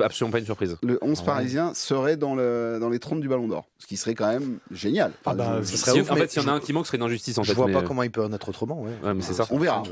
absolument pas une surprise. le 11 Parisien serait dans les 30 du Ballon d'Or. Ce qui serait quand même génial. Enfin, ce serait ouf, En mais fait, s'il y en a un qui manque, ce serait une injustice en fait. Je vois mais, pas comment il peut en être autrement. Ouais, mais c'est ça. on verra.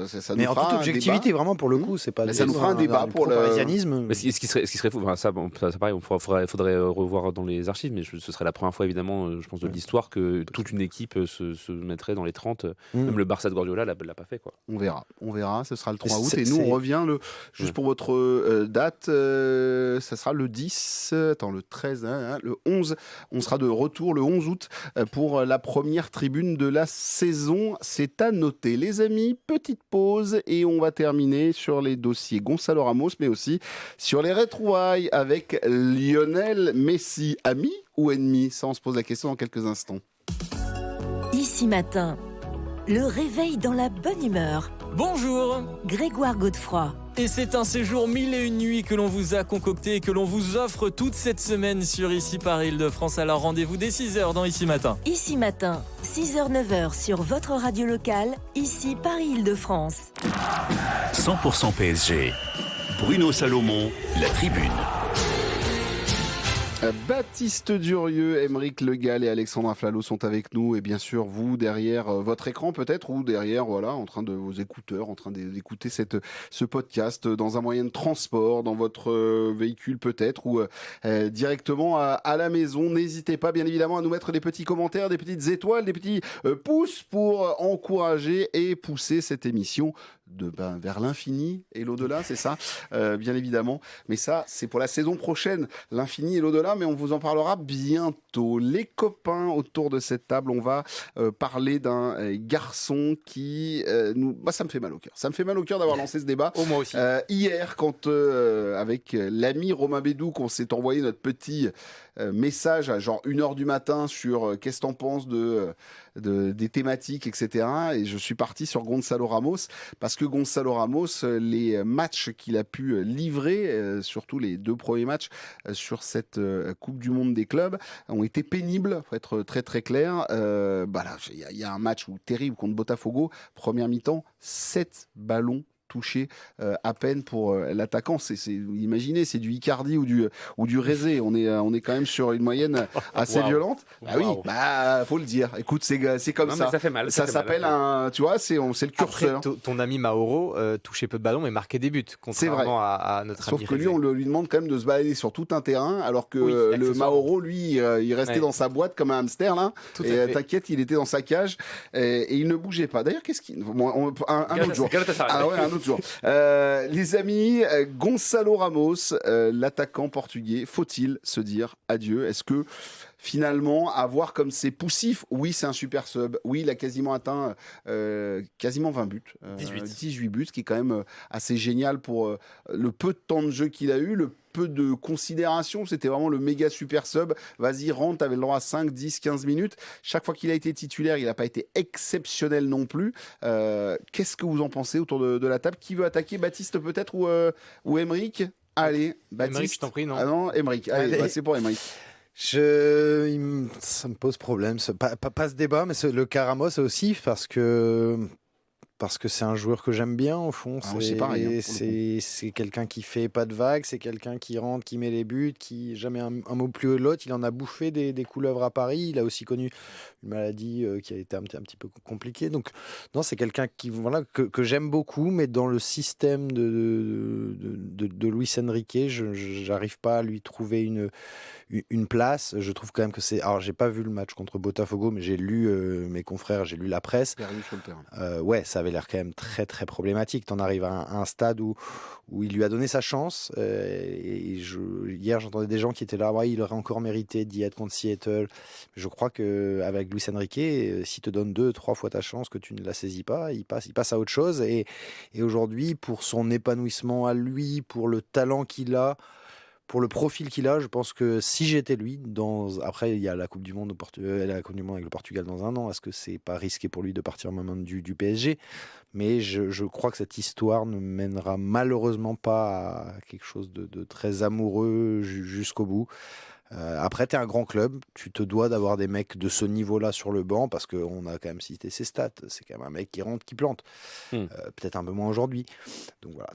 Ça Mais nous en fera toute un objectivité, débat. vraiment pour le coup, c'est pas. Mais ça nous fera un débat pour le parisianisme. Mais ce qui serait fou, enfin, ça pareil, il faudrait revoir dans les archives, mais ce serait la première fois évidemment, je pense, de l'histoire que toute une équipe se mettrait dans les 30. Même le Barça de Guardiola l'a pas fait, quoi. On verra. Ce sera le 3 août. C'est- Et nous, on c'est- revient juste pour votre date. Ça sera le 10, le 13, le 11. On sera de retour le 11 août pour la première tribune de la saison. C'est à noter. Les amis, petite pause et on va terminer sur les dossiers Gonzalo Ramos, mais aussi sur les retrouvailles avec Lionel Messi. Ami ou ennemi? Ça, on se pose la question dans quelques instants. Ici Matin, le réveil dans la bonne humeur. Bonjour, Grégoire Godefroy. et c'est un séjour 1001 nuits que l'on vous a concocté et que l'on vous offre toute cette semaine sur Ici Paris Île-de-France. Alors rendez-vous dès 6h dans Ici Matin. Ici Matin, 6h-9h sur votre radio locale, ici Paris Île-de-France. 100% PSG. Bruno Salomon, la tribune. Baptiste Durieux, Aymeric Le Gall et Alexandra Flalot sont avec nous et bien sûr vous derrière votre écran peut-être ou derrière en train de vos écouteurs, en train d'écouter ce podcast dans un moyen de transport, dans votre véhicule peut-être ou directement à la maison. N'hésitez pas bien évidemment à nous mettre des petits commentaires, des petites étoiles, des petits pouces pour encourager et pousser cette émission vers l'infini et l'au-delà, c'est ça, bien évidemment. Mais ça, c'est pour la saison prochaine, l'infini et l'au-delà, mais on vous en parlera bientôt. Les copains autour de cette table, on va parler d'un garçon qui ça me fait mal au cœur. Ça me fait mal au cœur d'avoir lancé ce débat. Oh, moi aussi. Hier, quand avec l'ami Romain Bédou, qu'on s'est envoyé notre petit message à genre 1h du matin sur qu'est-ce que t'en penses des thématiques, etc. Et je suis parti sur Gonzalo Ramos parce parce que Gonzalo Ramos, les matchs qu'il a pu livrer, surtout les 2 premiers matchs sur cette Coupe du Monde des clubs, ont été pénibles, pour être très très clair. Il y a un match terrible contre Botafogo, première mi-temps, 7 ballons touché à peine pour l'attaquant. Imaginez, c'est du Icardi ou du Rézé. On est quand même sur une moyenne assez violente. Ah oui, faut le dire. Écoute, c'est comme non, ça. Mais ça fait mal. Ça s'appelle tu vois, c'est le curseur. Après, ton ami Mauro touchait peu de ballons mais marquait des buts, contrairement à notre Sauf ami que lui, Rézé. on lui demande quand même de se balader sur tout un terrain, alors que Oui, le Mauro, lui, il restait dans sa boîte comme un hamster là. Tout à Et fait. t'inquiète, il était dans sa cage et il ne bougeait pas. D'ailleurs, qu'est-ce qu'il un autre jour. Ah ouais, un autre jour. Les amis, Gonzalo Ramos, l'attaquant portugais, faut-il se dire adieu? Est-ce que finalement, avoir comme c'est poussif, oui, c'est un super sub, oui, il a quasiment atteint quasiment 20 buts, 18 buts, ce qui est quand même assez génial pour le peu de temps de jeu qu'il a eu, le peu de considération, c'était vraiment le méga super sub, vas-y, rentre, t'avais le droit à 5, 10, 15 minutes, chaque fois qu'il a été titulaire, il n'a pas été exceptionnel non plus. Qu'est-ce que vous en pensez autour de la table? Qui veut attaquer, Baptiste peut-être ou Aymeric? Allez, Baptiste. Aymeric, je t'en prie, non? Ah non, Aymeric, allez. C'est pour Aymeric. Ça me pose problème, pas ce débat, mais le cas Ramos aussi, parce que c'est un joueur que j'aime bien au fond. C'est pareil. C'est quelqu'un qui fait pas de vagues, c'est quelqu'un qui rentre, qui met les buts, qui jamais un mot plus haut de l'autre. Il en a bouffé des couleuvres à Paris. Il a aussi connu une maladie qui a été un petit peu compliquée. Donc non, c'est quelqu'un que j'aime beaucoup, mais dans le système de Luis Enrique, je n'arrive pas à lui trouver une place. Je trouve quand même que c'est... Alors, j'ai pas vu le match contre Botafogo, mais j'ai lu mes confrères, j'ai lu la presse. Sur le terrain. Ouais, ça avait l'air quand même très, très problématique. T'en arrives à un stade où il lui a donné sa chance. Hier, j'entendais des gens qui étaient là, ouais, il aurait encore mérité d'y être contre Seattle. Je crois qu'avec Luis Enrique, s'il te donne 2-3 fois ta chance, que tu ne la saisis pas, il passe à autre chose. Et aujourd'hui, pour son épanouissement à lui, pour le talent qu'il a, pour le profil qu'il a, je pense que si j'étais lui, après il y a la Coupe du Monde la Coupe du Monde avec le Portugal dans 1 an, est-ce que c'est pas risqué pour lui de partir maintenant du PSG? Mais je crois que cette histoire ne mènera malheureusement pas à quelque chose de très amoureux jusqu'au bout. Après, tu es un grand club, tu te dois d'avoir des mecs de ce niveau-là sur le banc, parce qu'on a quand même cité ses stats, c'est quand même un mec qui rentre, qui plante. Peut-être un peu moins aujourd'hui. Donc voilà,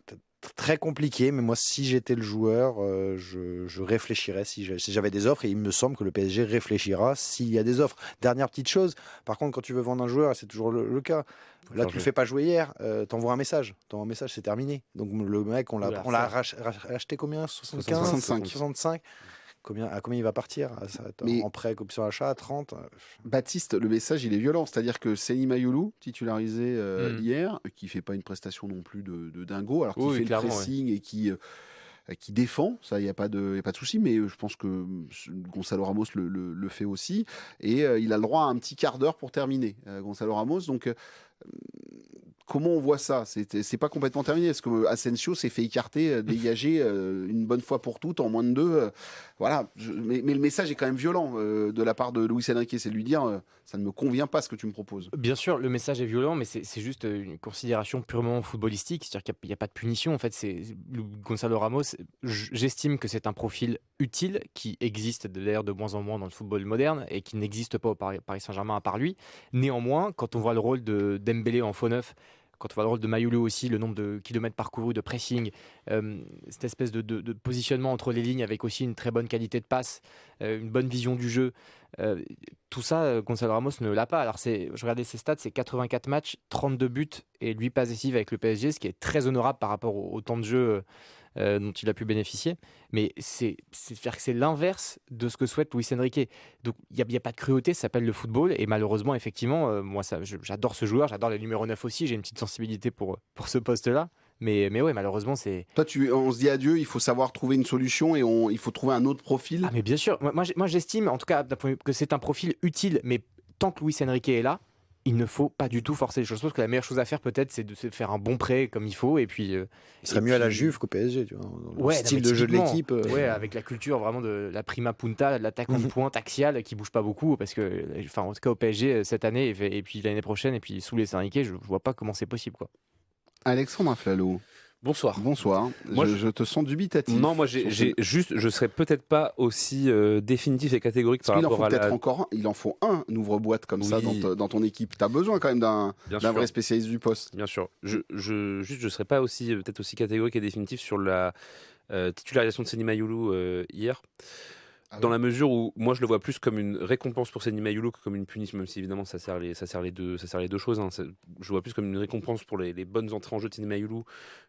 très compliqué, mais moi, si j'étais le joueur, je réfléchirais si j'avais des offres, et il me semble que le PSG réfléchira s'il y a des offres. Dernière petite chose, par contre, quand tu veux vendre un joueur, c'est toujours le cas. Là, tu le fais pas jouer hier, t'envoies un message, c'est terminé. Donc le mec, on l'a racheté combien? 65. À combien il va partir en prêt, option achat à 30? Baptiste, le message il est violent, c'est-à-dire que Seny Mayulu, titularisé hier, qui fait pas une prestation non plus de dingo, alors qu'il fait le pressing et qui défend, ça il n'y a pas de souci, mais je pense que Gonzalo Ramos le fait aussi, et il a le droit à un petit quart d'heure pour terminer, Gonzalo Ramos, donc comment on voit ça? C'est pas complètement terminé. Est-ce que Asensio s'est fait écarter, dégager une bonne fois pour toutes en moins de 2? Voilà. Mais le message est quand même violent de la part de Luis Enrique. C'est de lui dire ça ne me convient pas ce que tu me proposes. Bien sûr, le message est violent, mais c'est juste une considération purement footballistique. C'est-à-dire qu'il n'y a pas de punition. En fait, Gonzalo Ramos, j'estime que c'est un profil utile qui existe d'ailleurs de moins en moins dans le football moderne et qui n'existe pas au Paris Saint-Germain à part lui. Néanmoins, quand on voit le rôle de Dembélé en faux neuf, quand on voit le rôle de Mayulu aussi, le nombre de kilomètres parcourus, de pressing, cette espèce de positionnement entre les lignes avec aussi une très bonne qualité de passe, une bonne vision du jeu, tout ça, Gonzalo Ramos ne l'a pas. Alors je regardais ses stats, c'est 84 matchs, 32 buts et 8 passes décisives avec le PSG, ce qui est très honorable par rapport au temps de jeu dont il a pu bénéficier. Mais c'est l'inverse de ce que souhaite Luis Enrique. Donc il n'y a pas de cruauté, ça s'appelle le football. Et malheureusement, effectivement, moi j'adore ce joueur, j'adore le numéro 9 aussi, j'ai une petite sensibilité pour ce poste-là. Mais ouais, malheureusement, c'est... Toi, on se dit adieu, il faut savoir trouver une solution et il faut trouver un autre profil. Ah mais bien sûr, moi j'estime en tout cas que c'est un profil utile, mais tant que Luis Enrique est là, il ne faut pas du tout forcer les choses. Je pense que la meilleure chose à faire peut-être, c'est de se faire un bon prêt comme il faut. Et puis, il serait mieux à la Juve qu'au PSG, tu vois, dans le style de jeu de l'équipe. Ouais, avec la culture vraiment de la prima punta, l'attaquant de pointe axial qui bouge pas beaucoup, parce que, en tout cas au PSG cette année et puis l'année prochaine et puis sous les Enrique, je vois pas comment c'est possible, quoi. Alexandre Aflalo. Bonsoir. Bonsoir. Moi, je te sens dubitatif. Non, moi je serais peut-être pas aussi définitif et catégorique par rapport à il en faut un ouvre-boîte comme ça dans ton équipe. Tu as besoin quand même d'un vrai spécialiste du poste. Bien sûr. Je serais pas peut-être aussi catégorique et définitif sur la titularisation de Seny Mayulu hier. Dans la mesure où moi je le vois plus comme une récompense pour Seny Mayulu que comme une punition, même si évidemment ça sert les deux choses. Je vois plus comme une récompense pour les bonnes entrées en jeu de Seny Mayulu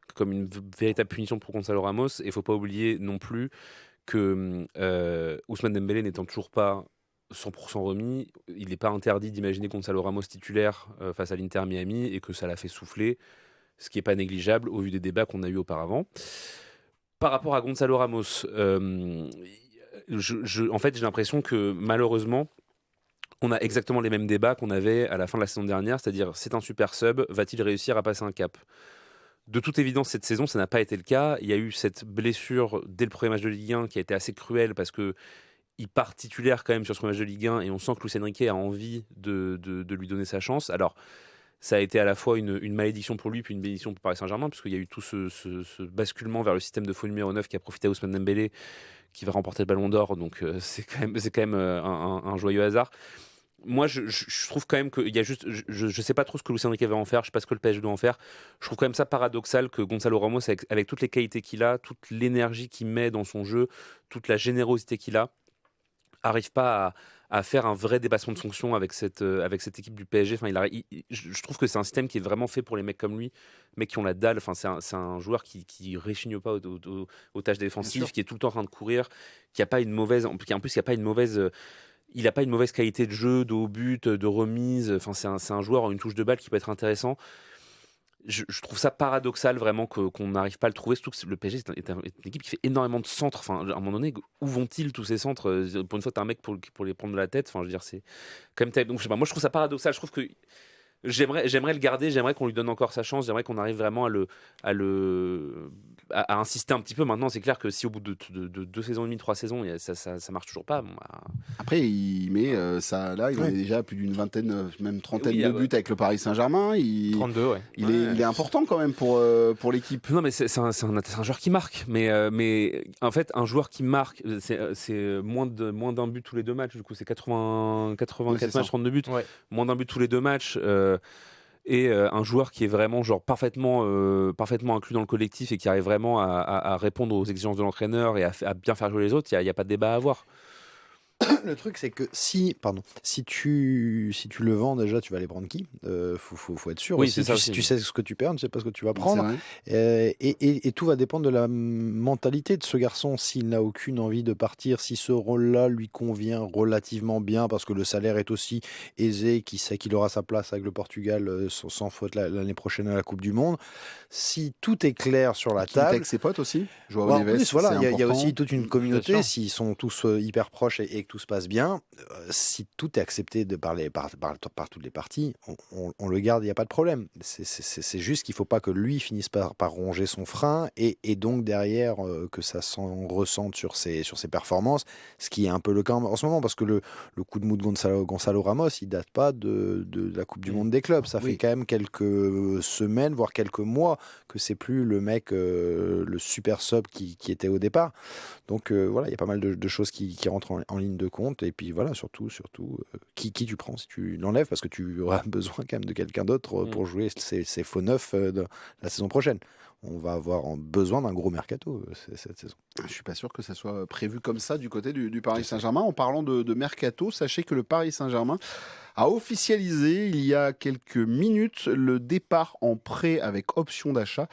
que comme une véritable punition pour Gonzalo Ramos. Et il faut pas oublier non plus que Ousmane Dembélé n'étant toujours pas 100% remis, il n'est pas interdit d'imaginer Gonzalo Ramos titulaire face à l'Inter Miami et que ça l'a fait souffler, ce qui n'est pas négligeable au vu des débats qu'on a eu auparavant. Par rapport à Gonzalo Ramos, en fait, j'ai l'impression que malheureusement, on a exactement les mêmes débats qu'on avait à la fin de la saison dernière, c'est-à-dire c'est un super sub, va-t-il réussir à passer un cap ? De toute évidence, cette saison, ça n'a pas été le cas. Il y a eu cette blessure dès le premier match de Ligue 1 qui a été assez cruelle parce qu'il part titulaire quand même sur ce premier match de Ligue 1 et on sent que Luis Enrique a envie de lui donner sa chance. Alors, ça a été à la fois une malédiction pour lui puis une bénédiction pour Paris Saint-Germain puisqu'il y a eu tout ce basculement vers le système de faux numéro 9 qui a profité à Ousmane Dembélé qui va remporter le Ballon d'Or, donc c'est quand même un joyeux hasard. Moi, je trouve quand même qu'il y a juste... Je sais pas trop ce que Luis Enrique va en faire, je sais pas ce que le PSG doit en faire. Je trouve quand même ça paradoxal que Gonzalo Ramos, avec toutes les qualités qu'il a, toute l'énergie qu'il met dans son jeu, toute la générosité qu'il a, arrive pas à faire un vrai dépassement de fonction avec cette équipe du PSG. Enfin, je trouve que c'est un système qui est vraiment fait pour les mecs comme lui, mecs qui ont la dalle. Enfin, c'est un joueur qui réchigne pas aux tâches défensives, qui est tout le temps en train de courir, qui a pas une mauvaise... En plus, il n'y a pas une mauvaise... Il n'a pas une mauvaise qualité de jeu, de haut but, de remise. Enfin, c'est un joueur en une touche de balle qui peut être intéressant. Je trouve ça paradoxal vraiment qu'on n'arrive pas à le trouver, surtout que le PSG est une équipe qui fait énormément de centres. Enfin, à un moment donné, où vont-ils tous ces centres ? Pour une fois, t'as un mec pour les prendre de la tête. Enfin, je veux dire, c'est quand même terrible. Donc, je sais pas, moi, je trouve ça paradoxal. Je trouve que j'aimerais le garder, j'aimerais qu'on lui donne encore sa chance, j'aimerais qu'on arrive vraiment à insister un petit peu. Maintenant, c'est clair que si au bout de 2 saisons et demie, 3 saisons, ça marche toujours pas. Bon, bah... Après, il met ça là, il en a déjà plus d'une vingtaine, même trentaine de buts avec le Paris Saint-Germain. 32, ouais. Il est important quand même pour l'équipe. Non, mais c'est un joueur qui marque. Mais en fait, un joueur qui marque, c'est moins d'un but tous les 2 matchs. Du coup, c'est 84 matchs, 32 buts. Ouais. Moins d'un but tous les 2 matchs. Et un joueur qui est vraiment parfaitement inclus dans le collectif et qui arrive vraiment à répondre aux exigences de l'entraîneur et à bien faire jouer les autres, il n'y a pas de débat à avoir. Le truc, c'est que si tu le vends déjà, tu vas aller prendre qui ? Faut être sûr. Oui, aussi. C'est ça tu sais ce que tu perds, tu sais pas ce que tu vas prendre. Et tout va dépendre de la mentalité de ce garçon. S'il n'a aucune envie de partir, si ce rôle-là lui convient relativement bien, parce que le salaire est aussi aisé, qu'il sait qu'il aura sa place avec le Portugal sans faute l'année prochaine à la Coupe du Monde. Si tout est clair sur la table. Avec ses potes aussi. En plus, voilà, il y a aussi toute une communauté. S'ils sont tous hyper proches et que tout se passe bien, si tout est accepté par toutes les parties, on le garde, il n'y a pas de problème. C'est juste qu'il ne faut pas que lui finisse par ronger son frein et donc derrière que ça s'en ressente sur ses performances, ce qui est un peu le cas en ce moment, parce que le coup de mou de Gonzalo Ramos, il ne date pas de la Coupe du Monde des clubs. Ça fait quand même quelques semaines, voire quelques mois, que c'est plus le mec, le super sub qui était au départ. Donc voilà, il y a pas mal de choses qui rentrent en ligne de compte. Et puis voilà, surtout qui tu prends si tu l'enlèves, parce que tu auras besoin quand même de quelqu'un d'autre pour jouer ces faux neufs de la saison prochaine. On va avoir besoin d'un gros mercato cette saison. Je ne suis pas sûr que ça soit prévu comme ça du côté du Paris Saint-Germain. En parlant de mercato, sachez que le Paris Saint-Germain a officialisé il y a quelques minutes le départ en prêt avec option d'achat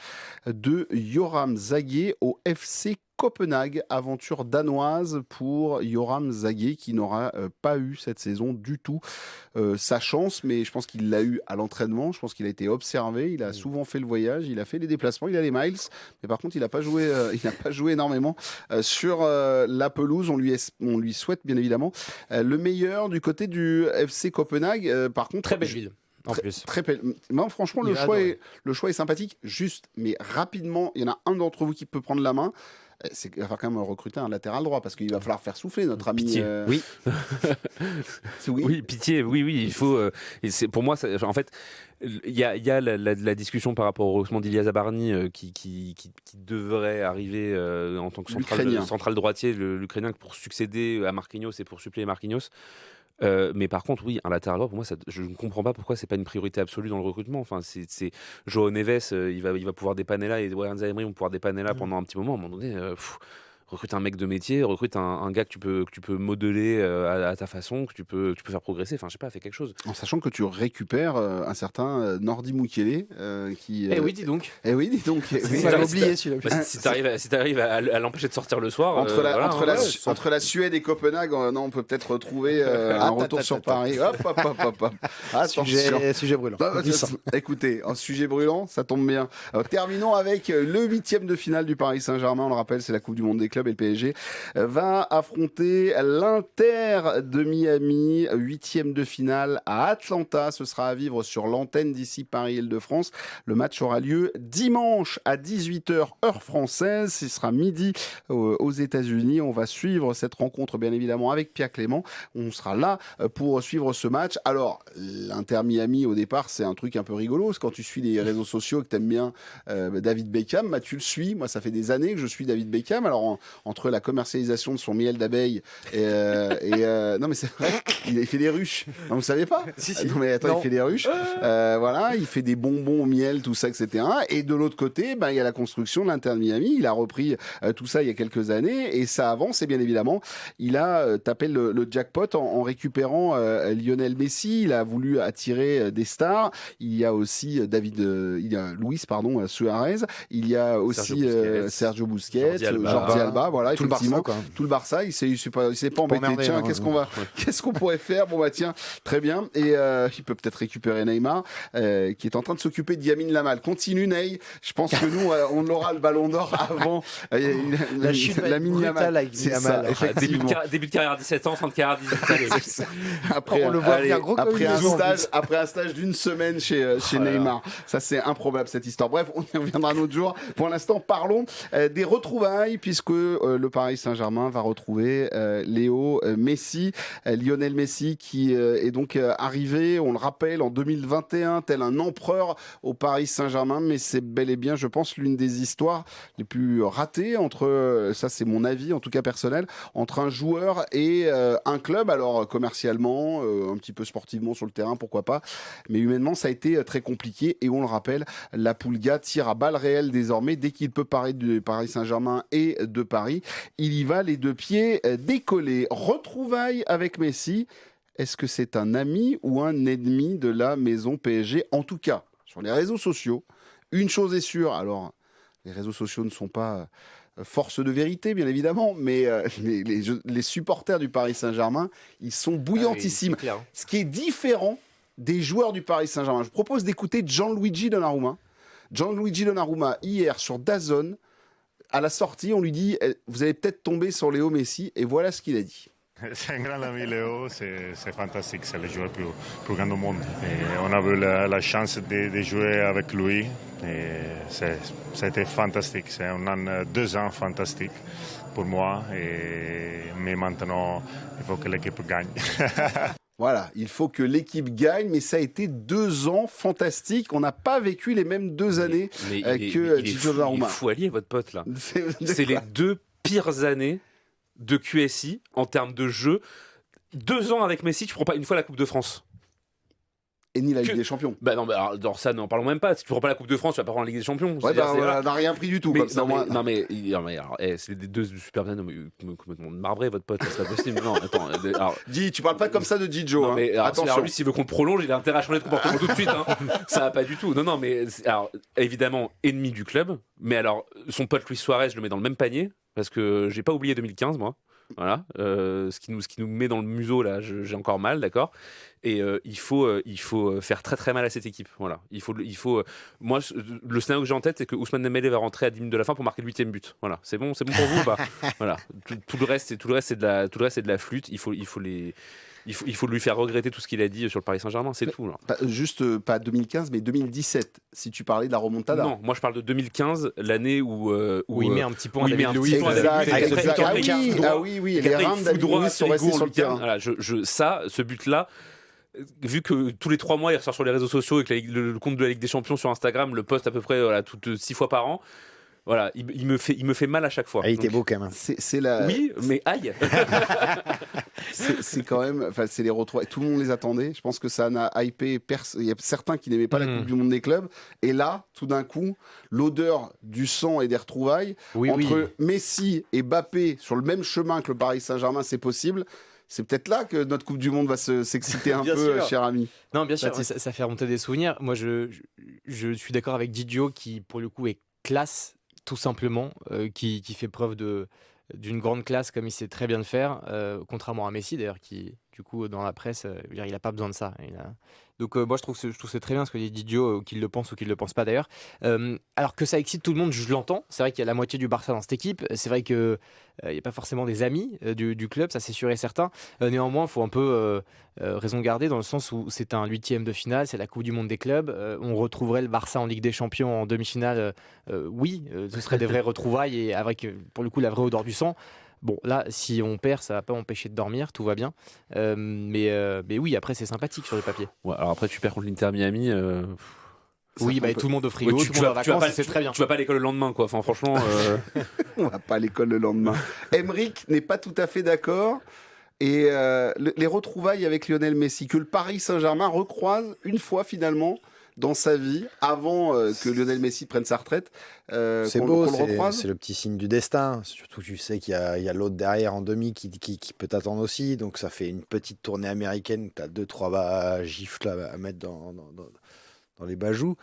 de Yoram Zagué au FC Copenhague, aventure danoise pour Yoram Zagué qui n'aura pas eu cette saison du tout sa chance, mais je pense qu'il l'a eu à l'entraînement, je pense qu'il a été observé, il a souvent fait le voyage, il a fait les déplacements, il a les miles, mais par contre il n'a pas joué énormément sur la pelouse. On lui souhaite bien évidemment le meilleur du côté du FC Copenhague. Par contre, très belle ville. En plus. Non, franchement, le choix est sympathique. Juste, mais rapidement, il y en a un d'entre vous qui peut prendre la main. Il va falloir quand même recruter un latéral droit parce qu'il va falloir faire souffler notre ami. Pitié. Oui. Oui, pitié. Oui, il faut. Pour moi, en fait, il y a la discussion par rapport au recrutement d'Ilyas Barny qui devrait arriver en tant que central droitier, l'Ukrainien, pour succéder à Marquinhos et pour suppléer Marquinhos. Mais par contre, oui, un latéral droit, pour moi, je ne comprends pas pourquoi c'est pas une priorité absolue dans le recrutement. Enfin, c'est João Neves, il va pouvoir dépanner là, et Warren Zaïre vont pouvoir dépanner là pendant un petit moment. À un moment donné, recrute un mec de métier, recrute un gars que tu peux modeler à ta façon, que tu peux faire progresser. Enfin, je sais pas, fais quelque chose. En sachant que tu récupères un certain Nordi Mukele qui. Oui, dis donc. Oui, dis donc. On l'a oublié celui-là. Si t'arrives à l'empêcher de sortir le soir. Entre la Suède et Copenhague, on peut peut-être retrouver un retour sur Paris. Hop. Sujet brûlant. Écoutez, un sujet brûlant, ça tombe bien. Alors, terminons avec le 8e de finale du Paris Saint-Germain. On le rappelle, c'est la Coupe du Monde des clubs et le PSG va affronter l'Inter de Miami, 8e de finale à Atlanta. Ce sera à vivre sur l'antenne d'ici Paris-Île-de-France. Le match aura lieu dimanche à 18h heure française. Ce sera midi aux États-Unis. On va suivre cette rencontre bien évidemment avec Pierre Clément. On sera là pour suivre ce match. Alors, l'Inter Miami au départ, c'est un truc un peu rigolo. Quand tu suis les réseaux sociaux et que tu aimes bien David Beckham, tu le suis. Moi, ça fait des années que je suis David Beckham. Alors, entre la commercialisation de son miel d'abeille et non mais c'est vrai, il fait des ruches. Non, vous savez pas? Si. Non mais attends, il fait des ruches. Voilà, il fait des bonbons au miel, tout ça, etc. Et de l'autre côté, il y a la construction de l'Inter de Miami. Il a repris tout ça il y a quelques années et ça avance. Et bien évidemment, il a tapé le jackpot en récupérant Lionel Messi. Il a voulu attirer des stars. Il y a aussi il y a Luis Suarez. Il y a aussi Sergio Busquets, Jordi Alba. Voilà, tout effectivement, tout le Barça, il s'est pas embêté. Tiens, qu'est-ce qu'on pourrait faire? Bon tiens, très bien. Et il peut peut-être récupérer Neymar, qui est en train de s'occuper de Lamine Yamal. Continue Ney. Je pense que nous, on aura le Ballon d'Or avant la chute Lamine Yamal. C'est ça. Début de carrière à 17 ans, fin de carrière à 18 ans. Après, on le voit venir gros après un stage d'une semaine chez Neymar. Ça, c'est improbable cette histoire. Bref, on y reviendra un autre jour. Pour l'instant, parlons des retrouvailles, puisque le Paris Saint-Germain va retrouver Léo Messi, Lionel Messi, qui est donc arrivé, on le rappelle, en 2021, tel un empereur au Paris Saint-Germain, mais c'est bel et bien, je pense, l'une des histoires les plus ratées entre, ça c'est mon avis, en tout cas personnel, entre un joueur et un club. Alors commercialement, un petit peu sportivement sur le terrain, pourquoi pas, mais humainement, ça a été très compliqué, et on le rappelle, la Pulga tire à balles réelles désormais, dès qu'il peut parler du Paris Saint-Germain et de Paris, il y va les deux pieds décollés. Retrouvailles avec Messi, est-ce que c'est un ami ou un ennemi de la maison PSG? En tout cas, sur les réseaux sociaux, une chose est sûre, alors les réseaux sociaux ne sont pas force de vérité, bien évidemment, mais les supporters du Paris Saint-Germain, ils sont bouillantissimes. Ah oui, ce qui est différent des joueurs du Paris Saint-Germain. Je vous propose d'écouter Gianluigi Donnarumma. Gianluigi Donnarumma, hier sur DAZN, à la sortie, on lui dit « Vous allez peut-être tomber sur Léo Messi », et voilà ce qu'il a dit. C'est un grand ami Léo, c'est fantastique, c'est le joueur plus grand au monde. Et on a eu la chance de jouer avec lui, et c'était fantastique. C'est un an, 2 ans fantastiques pour moi, mais maintenant il faut que l'équipe gagne. Voilà, il faut que l'équipe gagne, mais ça a été 2 ans fantastiques. On n'a pas vécu les mêmes 2 années que Gigi Donnarumma. Il est fou allié, votre pote, là. C'est les 2 pires années de QSI en termes de jeu. 2 ans avec Messi, tu prends pas une fois la Coupe de France. Et ni la Ligue des Champions. Bah non, alors ça, n'en parlons même pas. Si tu prends pas la Coupe de France, tu vas pas prendre la Ligue des Champions. Ouais, on n'a rien pris du tout. Mais, comme ça, c'est des 2 super bien complètement marbrés, votre pote, c'est pas possible. Non, attends. Alors, dis, tu parles pas comme ça de Gigio. Non, mais attention. Lui, s'il veut qu'on le prolonge, il a intérêt à changer de comportement tout de suite. Hein. Ça va pas du tout. Non, mais alors, évidemment, ennemi du club. Mais alors, son pote Luis Suarez, je le mets dans le même panier. Parce que j'ai pas oublié 2015, moi. Voilà, ce qui nous met dans le museau là, j'ai encore mal, d'accord. Et il faut faire très très mal à cette équipe. Voilà, il faut. Moi, le scénario que j'ai en tête, c'est que Ousmane Dembélé va rentrer à 10 minutes de la fin pour marquer le 8e but. Voilà, c'est bon pour vous ou pas? Voilà, tout le reste, c'est de la flûte. Il il faut lui faire regretter tout ce qu'il a dit sur le Paris Saint-Germain, c'est tout. Pas 2015, mais 2017, si tu parlais de la remontada. Non, moi je parle de 2015, l'année où il met un petit point où il à met David un Luiz. petit point à David Luiz. Exact. Oui, les reins de David Luiz sont restés sur le terrain. Voilà, ce but-là, vu que tous les 3 mois il ressort sur les réseaux sociaux et que le compte de la Ligue des Champions sur Instagram le poste à peu près toutes 6 fois par an. Voilà, il me fait mal à chaque fois. Il était beau quand même. C'est la... Oui, mais aïe. c'est quand même, enfin c'est les retrouvailles. Tout le monde les attendait. Je pense que ça n'a hypé. Il y a certains qui n'aimaient pas la Coupe du Monde des clubs. Et là, tout d'un coup, l'odeur du sang et des retrouvailles entre Messi et Mbappé sur le même chemin que le Paris Saint-Germain, c'est possible. C'est peut-être là que notre Coupe du Monde va s'exciter un peu, cher ami. Non, bien sûr, ça fait remonter des souvenirs. Moi, je suis d'accord avec Didio qui, pour le coup, est classe. Tout simplement, qui fait preuve d'une grande classe comme il sait très bien le faire, contrairement à Messi d'ailleurs qui, du coup, dans la presse, il n'a pas besoin de ça. Donc moi je trouve que c'est très bien ce que dit Didio, qu'il le pense ou qu'il ne le pense pas d'ailleurs. Alors que ça excite tout le monde, je l'entends. C'est vrai qu'il y a la moitié du Barça dans cette équipe. C'est vrai qu'il n'y a pas forcément des amis du club, ça c'est sûr et certain. Néanmoins, il faut un peu raison garder dans le sens où c'est un 8e de finale, c'est la Coupe du Monde des clubs. On retrouverait le Barça en Ligue des Champions en demi-finale. Oui, ce serait des vraies retrouvailles et avec pour le coup la vraie odeur du sang. Bon, là, si on perd, ça va pas m'empêcher de dormir, tout va bien. Mais oui, après, c'est sympathique sur le papier. Ouais, alors après, tu perds contre l'Inter Miami. Oui, tout le monde au frigo, tout le monde en vacances, c'est très bien. Tu vas pas à l'école le lendemain, quoi. Enfin, franchement. On va pas à l'école le lendemain. Emeric n'est pas tout à fait d'accord. Et les retrouvailles avec Lionel Messi, que le Paris Saint-Germain recroise une fois finalement dans sa vie, avant que Lionel Messi prenne sa retraite. C'est beau, c'est le petit signe du destin. Surtout, tu sais qu'il y a l'autre derrière en demi qui peut t'attendre aussi. Donc, ça fait une petite tournée américaine. Tu as 2-3 gifles à mettre dans les bajoux.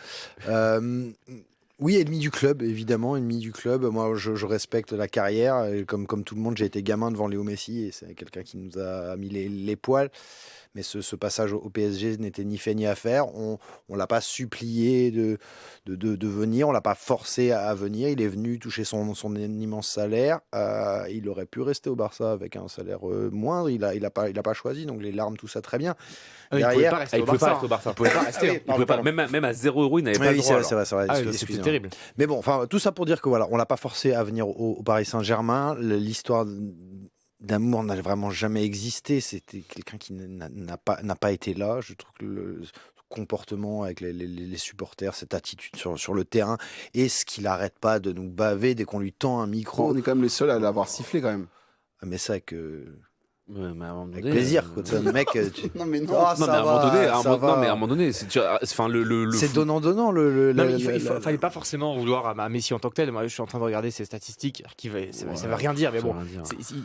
Oui, ennemi du club, évidemment, ennemi du club. Moi, je respecte la carrière. Et comme tout le monde, j'ai été gamin devant Léo Messi et c'est quelqu'un qui nous a mis les poils. Mais ce passage au PSG n'était ni fait ni à faire. On l'a pas supplié de venir, on l'a pas forcé à venir. Il est venu toucher son immense salaire. Il aurait pu rester au Barça avec un salaire moindre. Il a pas choisi. Donc les larmes, tout ça très bien. Derrière, il pouvait pas rester au Barça. Il pouvait pas rester. Même à 0 €, il n'avait pas le droit. C'est vrai. C'était terrible. Mais bon, enfin tout ça pour dire que voilà, on l'a pas forcé à venir au Paris Saint-Germain. L'histoire d'amour n'a vraiment jamais existé. C'était quelqu'un qui n'a pas été là. Je trouve que le comportement avec les supporters, cette attitude sur le terrain, et ce qu'il n'arrête pas de nous baver dès qu'on lui tend un micro. On est quand même les seuls à l'avoir sifflé quand même. Mais ça que... Ouais, mais avec plaisir, quoi. Mec, non mais non, oh, mais à un moment donné, c'est donnant. Il fallait pas forcément vouloir à Messi en tant que tel. Moi, je suis en train de regarder ses statistiques, ça veut rien dire, mais bon,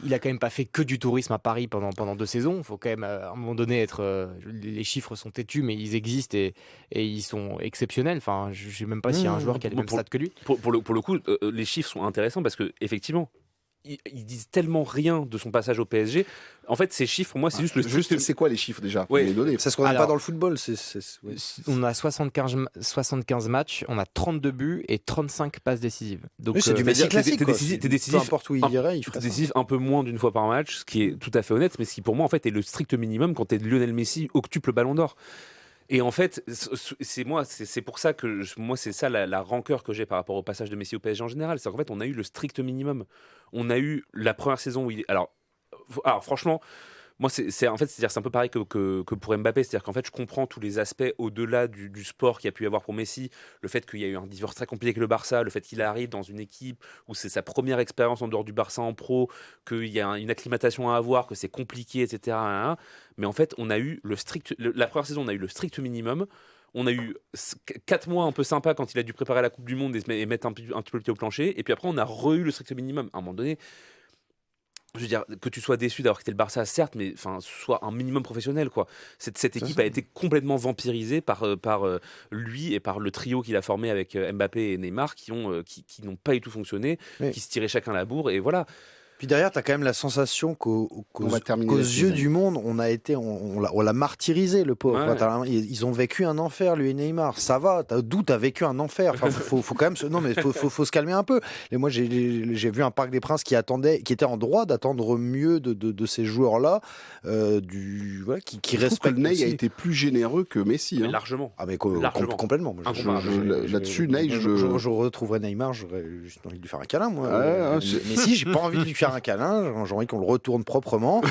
il a quand même pas fait que du tourisme à Paris pendant 2 saisons. Il faut quand même à un moment donné être. Les chiffres sont têtus, mais ils existent et ils sont exceptionnels. Enfin, je sais même pas s'il y a un joueur qui a les mêmes stats que lui. Pour le coup, les chiffres sont intéressants parce que effectivement. Ils disent tellement rien de son passage au PSG. En fait, ces chiffres, pour moi, c'est juste c'est quoi les chiffres déjà? C'est ce qu'on n'a pas dans le football. On a 75 matchs, on a 32 buts et 35 passes décisives. Donc, c'est du Messi classique. T'es décisif, peu importe où il irait, il ferait ça. Décisif un peu moins d'une fois par match, ce qui est tout à fait honnête, mais ce qui pour moi en fait est le strict minimum quand t'es Lionel Messi octuple Ballon d'Or. Et en fait, c'est pour ça que c'est ça la rancœur que j'ai par rapport au passage de Messi au PSG en général. C'est qu'en fait, on a eu le strict minimum. On a eu la première saison où alors franchement, moi, c'est un peu pareil que pour Mbappé. C'est-à-dire qu'en fait, je comprends tous les aspects au-delà du sport qu'il y a pu y avoir pour Messi. Le fait qu'il y a eu un divorce très compliqué avec le Barça, le fait qu'il arrive dans une équipe où c'est sa première expérience en dehors du Barça en pro, qu'il y a une acclimatation à avoir, que c'est compliqué, etc. Mais en fait, on a eu la première saison, on a eu le strict minimum. On a eu 4 mois un peu sympas quand il a dû préparer la Coupe du Monde et mettre un petit peu le pied au plancher. Et puis après, on a eu le strict minimum. À un moment donné, je veux dire, que tu sois déçu d'avoir quitté le Barça, certes, mais soit un minimum professionnel, quoi. Cette équipe a été complètement vampirisée par lui et par le trio qu'il a formé avec Mbappé et Neymar qui n'ont pas du tout fonctionné, qui se tiraient chacun la bourre, et voilà. Puis derrière, tu as quand même la sensation qu'aux yeux du monde, on l'a martyrisé, le pauvre. Ouais. Enfin, ils ont vécu un enfer, lui et Neymar. Ça va, d'où tu as vécu un enfer. Enfin, faut quand même faut se calmer un peu. Et moi, j'ai vu un Parc des Princes qui était en droit d'attendre mieux de ces joueurs-là, qui respectent. Le Ney a été plus généreux que Messi. Mais hein. largement. Ah mais Largement. complètement. Là-dessus, Ney, je retrouverais Neymar, j'aurais juste envie de lui faire un câlin, moi. Mais si, j'ai pas envie de lui faire un câlin, j'ai envie qu'on le retourne proprement.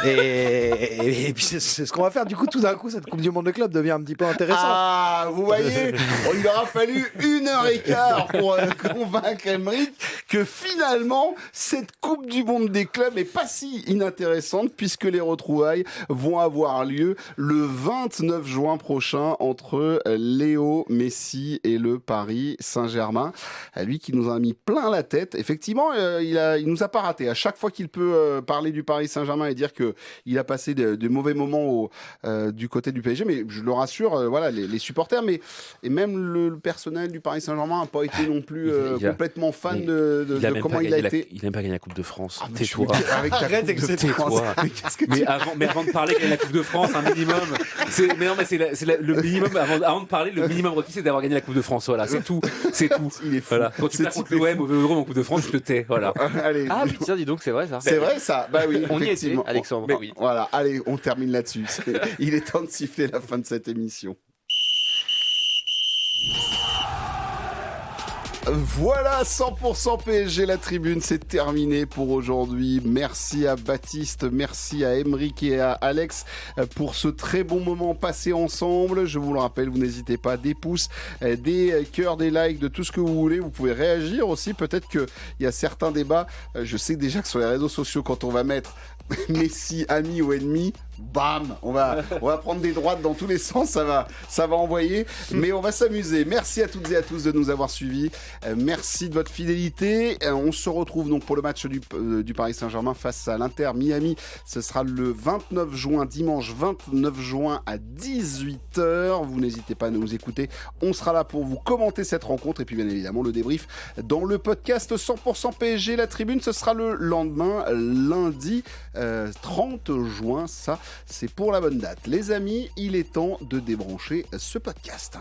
et puis c'est ce qu'on va faire. Du coup, tout d'un coup, cette Coupe du Monde de club devient un petit peu intéressante. Ah, vous voyez, il aura fallu 1h15 pour convaincre Emeric que finalement, cette Coupe du Monde des clubs est pas si inintéressante puisque les retrouvailles vont avoir lieu le 29 juin prochain entre Léo Messi et le Paris Saint-Germain. Lui qui nous a mis plein la tête. Effectivement, il nous a pas raté. À chaque fois qu'il peut parler du Paris Saint-Germain et dire que il a passé de mauvais moments du côté du PSG, mais je le rassure, voilà, les supporters, et même le personnel du Paris Saint-Germain n'a pas été non plus complètement fan de comment il a été. Il n'a même pas gagné la Coupe de France. Tais-toi. Avec ta Coupe de France. Mais avant de parler gagner la Coupe de France, un minimum. Le minimum avant de parler, le minimum requis, c'est d'avoir gagné la Coupe de France. Voilà, c'est tout. Il est fou. Voilà. Quand tu perds contre l'OM au Vélodrome en Coupe de France, tu te tais. Voilà. Allez. Ah oui, tiens, dis donc, c'est vrai ça. C'est vrai ça. Bah oui. On y était, effectivement. Alexandre. Mais oui. Voilà. Allez, on termine là-dessus. Il est temps de siffler la fin de cette émission. Voilà, 100% PSG, la tribune, c'est terminé pour aujourd'hui. Merci à Baptiste, merci à Emeric et à Alex pour ce très bon moment passé ensemble. Je vous le rappelle, vous n'hésitez pas, des pouces, des cœurs, des likes, de tout ce que vous voulez. Vous pouvez réagir aussi. Peut-être qu'il y a certains débats. Je sais déjà que sur les réseaux sociaux, quand on va mettre Messi, ami ou ennemi, bam, on va prendre des droites dans tous les sens, ça va envoyer, mais on va s'amuser. Merci à toutes et à tous de nous avoir suivis. Merci de votre fidélité. On se retrouve donc pour le match du Paris Saint-Germain face à l'Inter Miami. Ce sera le 29 juin, dimanche 29 juin à 18h. Vous n'hésitez pas à nous écouter. On sera là pour vous commenter cette rencontre et puis bien évidemment le débrief dans le podcast 100% PSG, la tribune. Ce sera le lendemain, lundi 30 juin. Ça, c'est pour la bonne date. Les amis, il est temps de débrancher ce podcast.